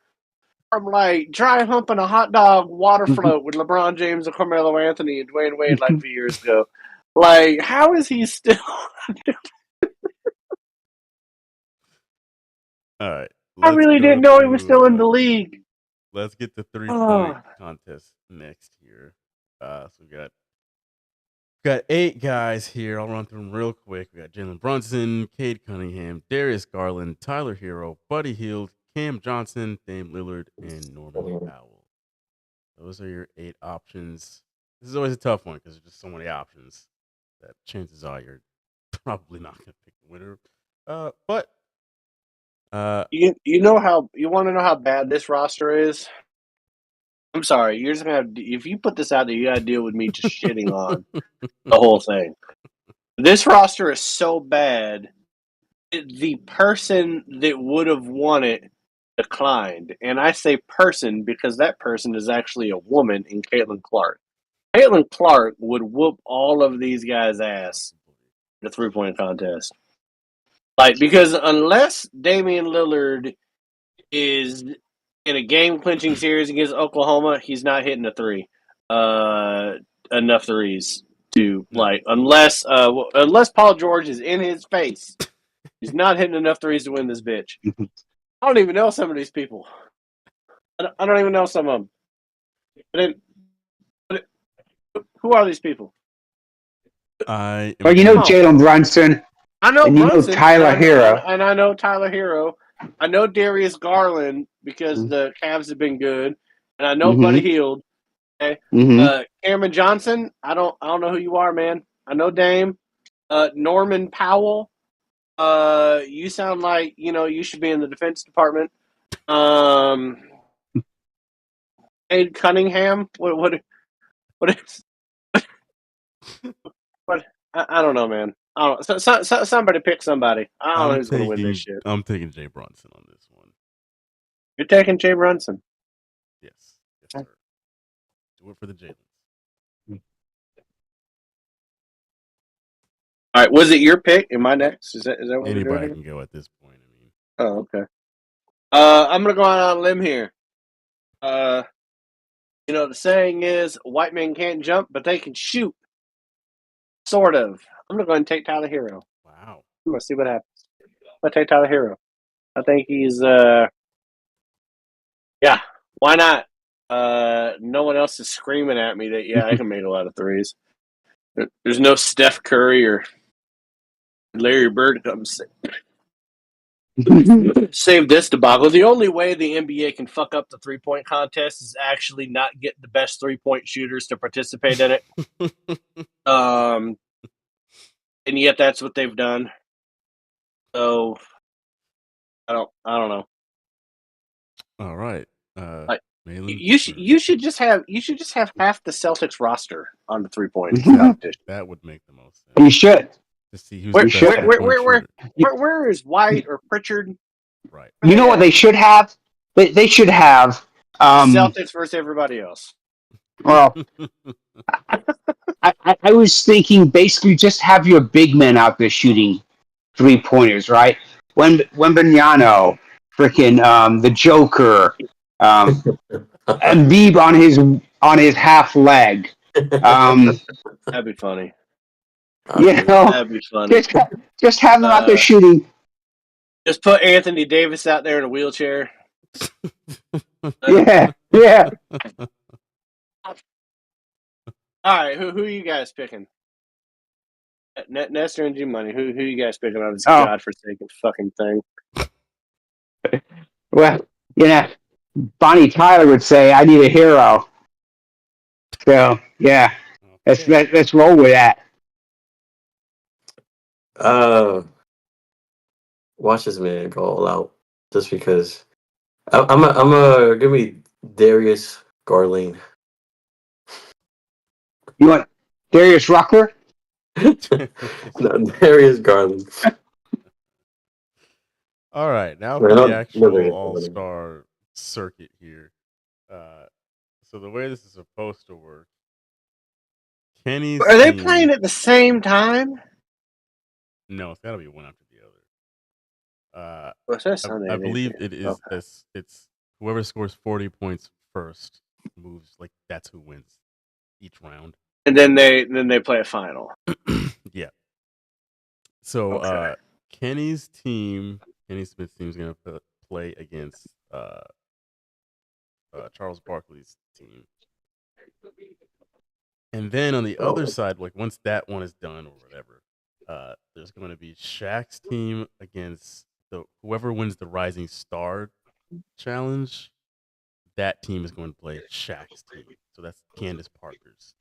from like dry humping a hot dog water float with LeBron James and Carmelo Anthony and Dwayne Wade like a few years ago. Like, how is he still? All right, I let's really go didn't know he was to still in the league. let's get the 3-point Oh. contest next here. So we got 8 guys here. I'll run through them real quick. We got Jalen Brunson, Cade Cunningham, Darius Garland, Tyler Hero, Buddy Hield, Cam Johnson, Dame Lillard, and Norman Powell. Those are your 8 options. This is always a tough one because there's just so many options that chances are you're probably not going to pick the winner. But You know how you want to know how bad this roster is? I'm sorry, you're just gonna have, if you put this out there, you gotta deal with me just shitting on the whole thing. This roster is so bad. The person that would have won it declined, and I say person because that person is actually a woman in Caitlin Clark. Caitlin Clark would whoop all of these guys' ass in the 3-point contest. Like, because unless Damian Lillard is in a game clinching series against Oklahoma, he's not hitting a three. Enough threes to like unless Paul George is in his face, he's not hitting enough threes to win this bitch. I don't even know some of these people. I don't even know some of them. But who are these people? I am well, you know going- Jalen Brunson. I know And Brunson, you know Tyler Hero. and I know Tyler Hero. I know Darius Garland because the Cavs have been good, and I know Buddy Hield. Okay. Cameron Johnson, I don't know who you are, man. I know Dame. Norman Powell, you sound like you should be in the Defense Department. Cade Cunningham, what is what? I don't know, man. I don't. Somebody pick somebody. I don't know who's going to win this shit. I'm taking Jay Brunson on this one. You're taking Jay Brunson. Yes, sir. Do it for the Jalen. All right, was it your pick? Am I next? Is that what Anybody we're doing? can go at this point. I mean, Oh, okay. I'm gonna go out on a limb here. The saying is, white men can't jump, but they can shoot. Sort of. I'm gonna go ahead and take Tyler Hero. wow. I'm gonna see what happens. I'm gonna take Tyler Hero. I think he's yeah. Why not? No one else is screaming at me that I can make a lot of threes. There's no Steph Curry or Larry Bird to come save this debacle. The only way the NBA can fuck up the 3-point contest is actually not get the best 3-point shooters to participate in it. And yet that's what they've done. So I don't know. All right. You should just have half the Celtics roster on the 3-point competition. That would make the most sense. You should. To see who's the best 3-point shooter. Where is White or Pritchard? Right. You know what they should have? They should have Celtics versus everybody else. Well, I was thinking basically just have your big men out there shooting 3-pointers, right? Wembanyama, freaking the Joker, Embiid on his half leg. That'd be funny. You know, That'd be funny. just have them out there shooting Just put Anthony Davis out there in a wheelchair. Yeah, yeah. All right, who are you guys picking? Nestor and G Money. Who you guys picking on this Oh. godforsaken fucking thing? Well, Bonnie Tyler would say, "I need a hero." So yeah, let's roll with that. Watch this man go all out just because. I'm a give me Darius Garland. You want Darius Rucker? No, Darius Garland. All right, now Man, for the I'm actual living it. All-Star circuit here. So the way this is supposed to work, Kenny's Are they team- playing at the same time? No, it's got to be one after the other. What's that Sunday? I believe it is. Okay. It's whoever scores 40 points first moves. Like that's who wins each round. And then they play a final. Yeah. So Okay. Kenny Smith's team is going to play against Charles Barkley's team. And then on the other side, like once that one is done or whatever, there's going to be Shaq's team against whoever wins the Rising Star Challenge. That team is going to play Shaq's team. So that's Candace Parker's.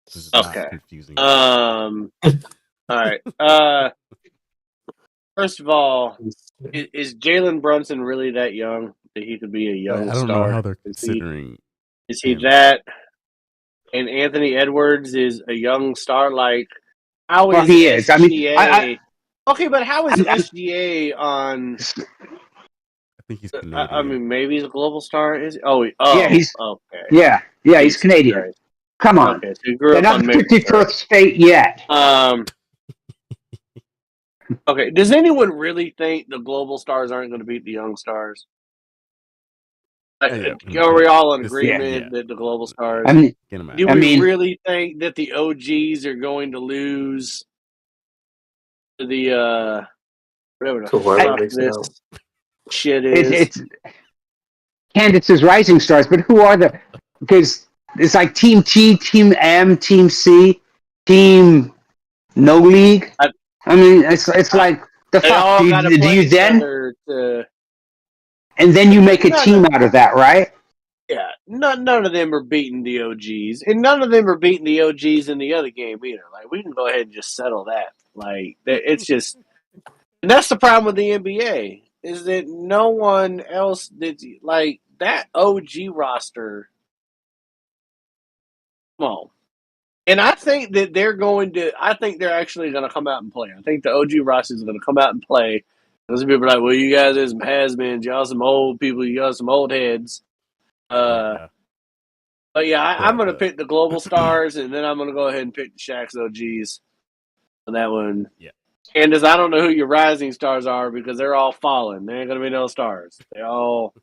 This is not confusing. All right. First of all, is Jalen Brunson really that young that he could be a young I don't star? know how they're considering. Is he that? And Anthony Edwards is a young star. Like, how is he is. I SGA? mean, Okay, but how is SGA on? I think he's Canadian. I mean, maybe he's a global star. Is yeah, he's okay. Yeah, he's Canadian. Christ. Come on, Okay, so he grew they're up not on the 51st state yet. Okay, does anyone really think the global stars aren't going to beat the young stars? Are we all in agreement that the global stars? Do we really think that the OGs are going to lose to the whatever the fuck this shit is? It's Candace's Rising Stars, but who are the? Because it's like Team T, Team M, Team C, Team No League. I mean, it's like the fuck. Do you then? And then you make a team out of that, right? Yeah, none of them are beating the OGs, and none of them are beating the OGs in the other game either. Like, we can go ahead and just settle that. Like, it's just, and that's the problem with the NBA is that no one else did like that OG roster. Come on, and I think that they're going to. I think they're actually going to come out and play. I think the OG roster is going to come out and play. Those people are like, well, you guys are some has-beens, y'all some old people, you got some old heads. But yeah, I'm going to pick the global stars, and then I'm going to go ahead and pick the Shaq's OGs on that one. Yeah. Candace, I don't know who your rising stars are because they're all fallen. There ain't going to be no stars. They all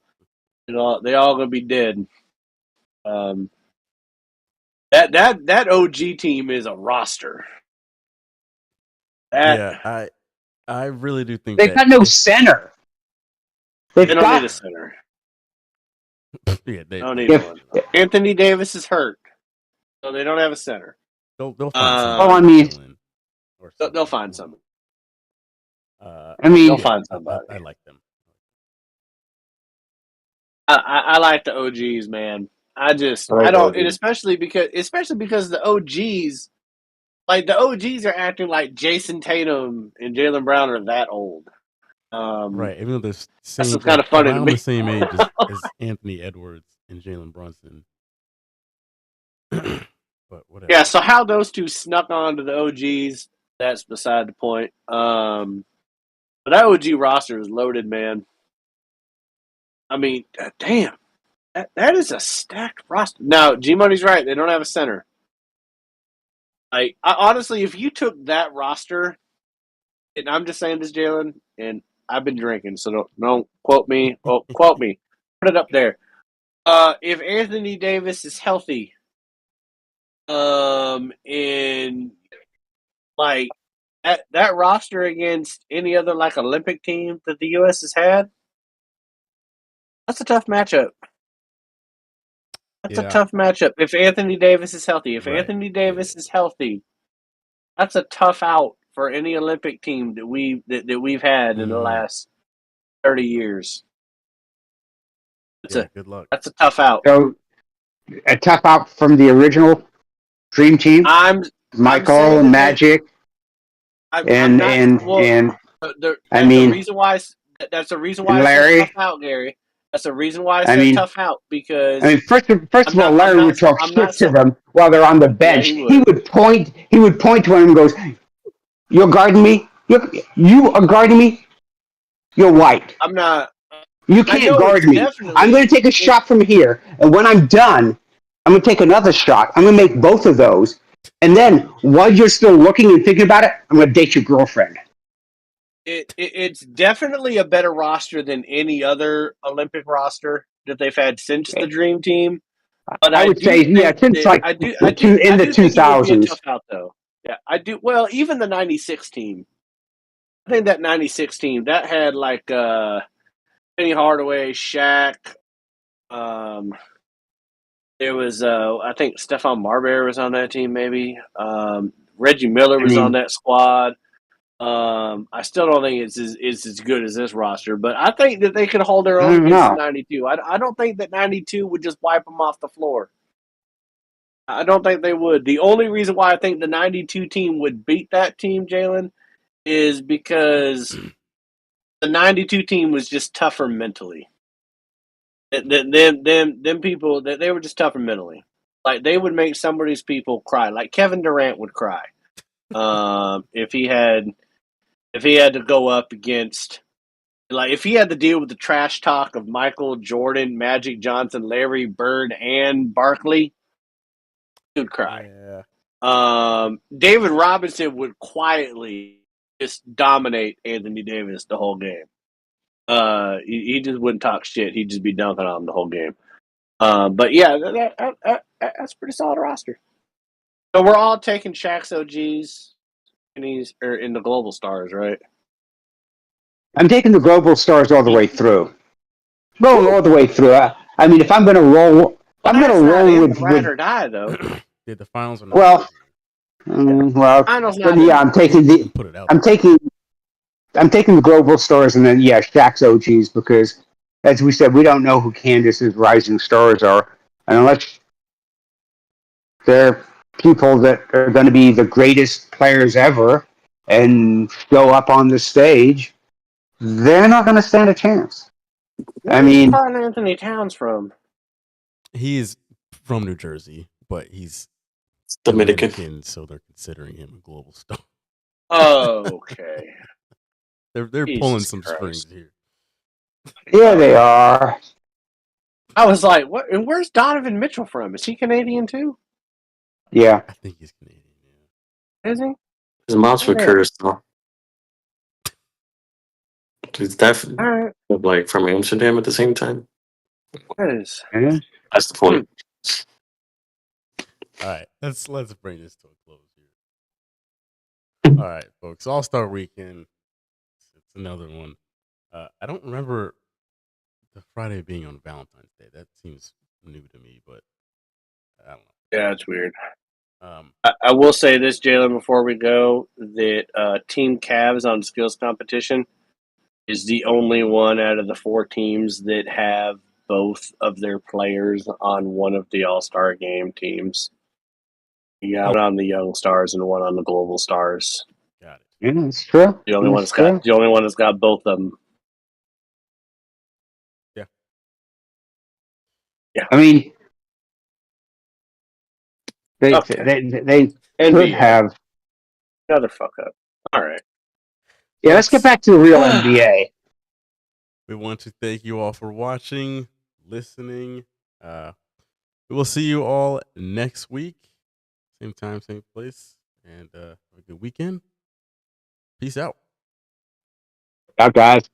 going to be dead. That OG team is a roster. I really do think they've got no center. They don't need a center. Yeah, they don't need one. Anthony Davis is hurt, so they don't have a center. They'll find something. They'll find something. They'll find somebody. I like them. I like the OGs, man. I don't, and especially because the OGs, like the OGs are acting like Jason Tatum and Jaylen Brown are that old. Right, even though they're kind of funny around to me. the same age as Anthony Edwards and Jalen Brunson. But whatever. Yeah, so how those two snuck onto the OGs, that's beside the point. But that OG roster is loaded, man. I mean, damn. That is a stacked roster. Now, G-Money's right. They don't have a center. Honestly, if you took that roster, and I'm just saying this, Jalen, and I've been drinking, so don't quote me. Oh, quote me. Put it up there. If Anthony Davis is healthy, and like that roster against any other like Olympic team that the U.S. has had, that's a tough matchup. That's a tough matchup. If Anthony Davis is healthy, is healthy, that's a tough out for any Olympic team that we've had in the last 30 years. Good luck. That's a tough out. So a tough out from the original Dream Team. Michael and Magic. The reason why that's the reason why Larry. it's a tough out, Gary. That's the reason why it's a tough out because first of all, Larry would talk shit to them while they're on the bench. Yeah, he would point to him and goes, "You're guarding me. You are guarding me. You're white. I'm not. You can't guard me. I'm going to take a shot from here, and when I'm done, I'm going to take another shot. I'm going to make both of those, and then while you're still looking and thinking about it, I'm going to date your girlfriend." It's definitely a better roster than any other Olympic roster that they've had since the Dream Team. But I would say, since like in the 2000s. Tough out though. Yeah, I do. Well, even the '96 team. I think that '96 team that had like Penny Hardaway, Shaq. There was I think Stephon Marbury was on that team. Maybe Reggie Miller was on that squad. I still don't think it's as good as this roster, but I think that they could hold their own against 92. I don't think that 92 would just wipe them off the floor. I don't think they would. The only reason why I think the 92 team would beat that team, Jalen, is because the 92 team was just tougher mentally. Them people, they were just tougher mentally. Like, they would make some of these people cry. Like, Kevin Durant would cry if he had to go up against, like, if he had to deal with the trash talk of Michael Jordan, Magic Johnson, Larry Bird, and Barkley, he would cry. Yeah. David Robinson would quietly just dominate Anthony Davis the whole game. He just wouldn't talk shit. He'd just be dunking on him the whole game. But yeah, that's a pretty solid roster. So we're all taking Shaq's OGs in the Global Stars, right? I'm taking the Global Stars all the way through. Going all the way through. I mean, if I'm going to roll, I'm going to roll with ride or die, though. Did the finals or not? I'm taking the Global Stars, and then Shaq's OGs, because as we said, we don't know who Candace's rising stars are, and unless they're people that are going to be the greatest players ever and show up on the stage, they're not going to stand a chance. Where's Karl Anthony Towns from? He's from New Jersey, but he's Dominican, so they're considering him a global star. Oh, okay. They're pulling some strings here. Yeah, they are. I was like, what? And where's Donovan Mitchell from? Is he Canadian too? Yeah, I think he's Canadian. Is he? His mom's from Kyrgyzstan. He's definitely like from Amsterdam at the same time. What is? That's the point. All right, let's bring this to a close here. All right, folks, All-Star Weekend. It's another one. I don't remember the Friday being on Valentine's Day. That seems new to me, but I don't know. Yeah, it's weird. I will say this, Jalen, before we go, that Team Cavs on skills competition is the only one out of the 4 teams that have both of their players on one of the All-Star Game teams. You got one on the Young Stars and one on the Global Stars. Got it. Yeah, that's true. The only one that's got both of them. Yeah. Yeah. I mean, they could have another fuck up. All right. Yeah, let's get back to the real NBA. We want to thank you all for watching, listening. We will see you all next week. Same time, same place. And have a good weekend. Peace out. Out, guys.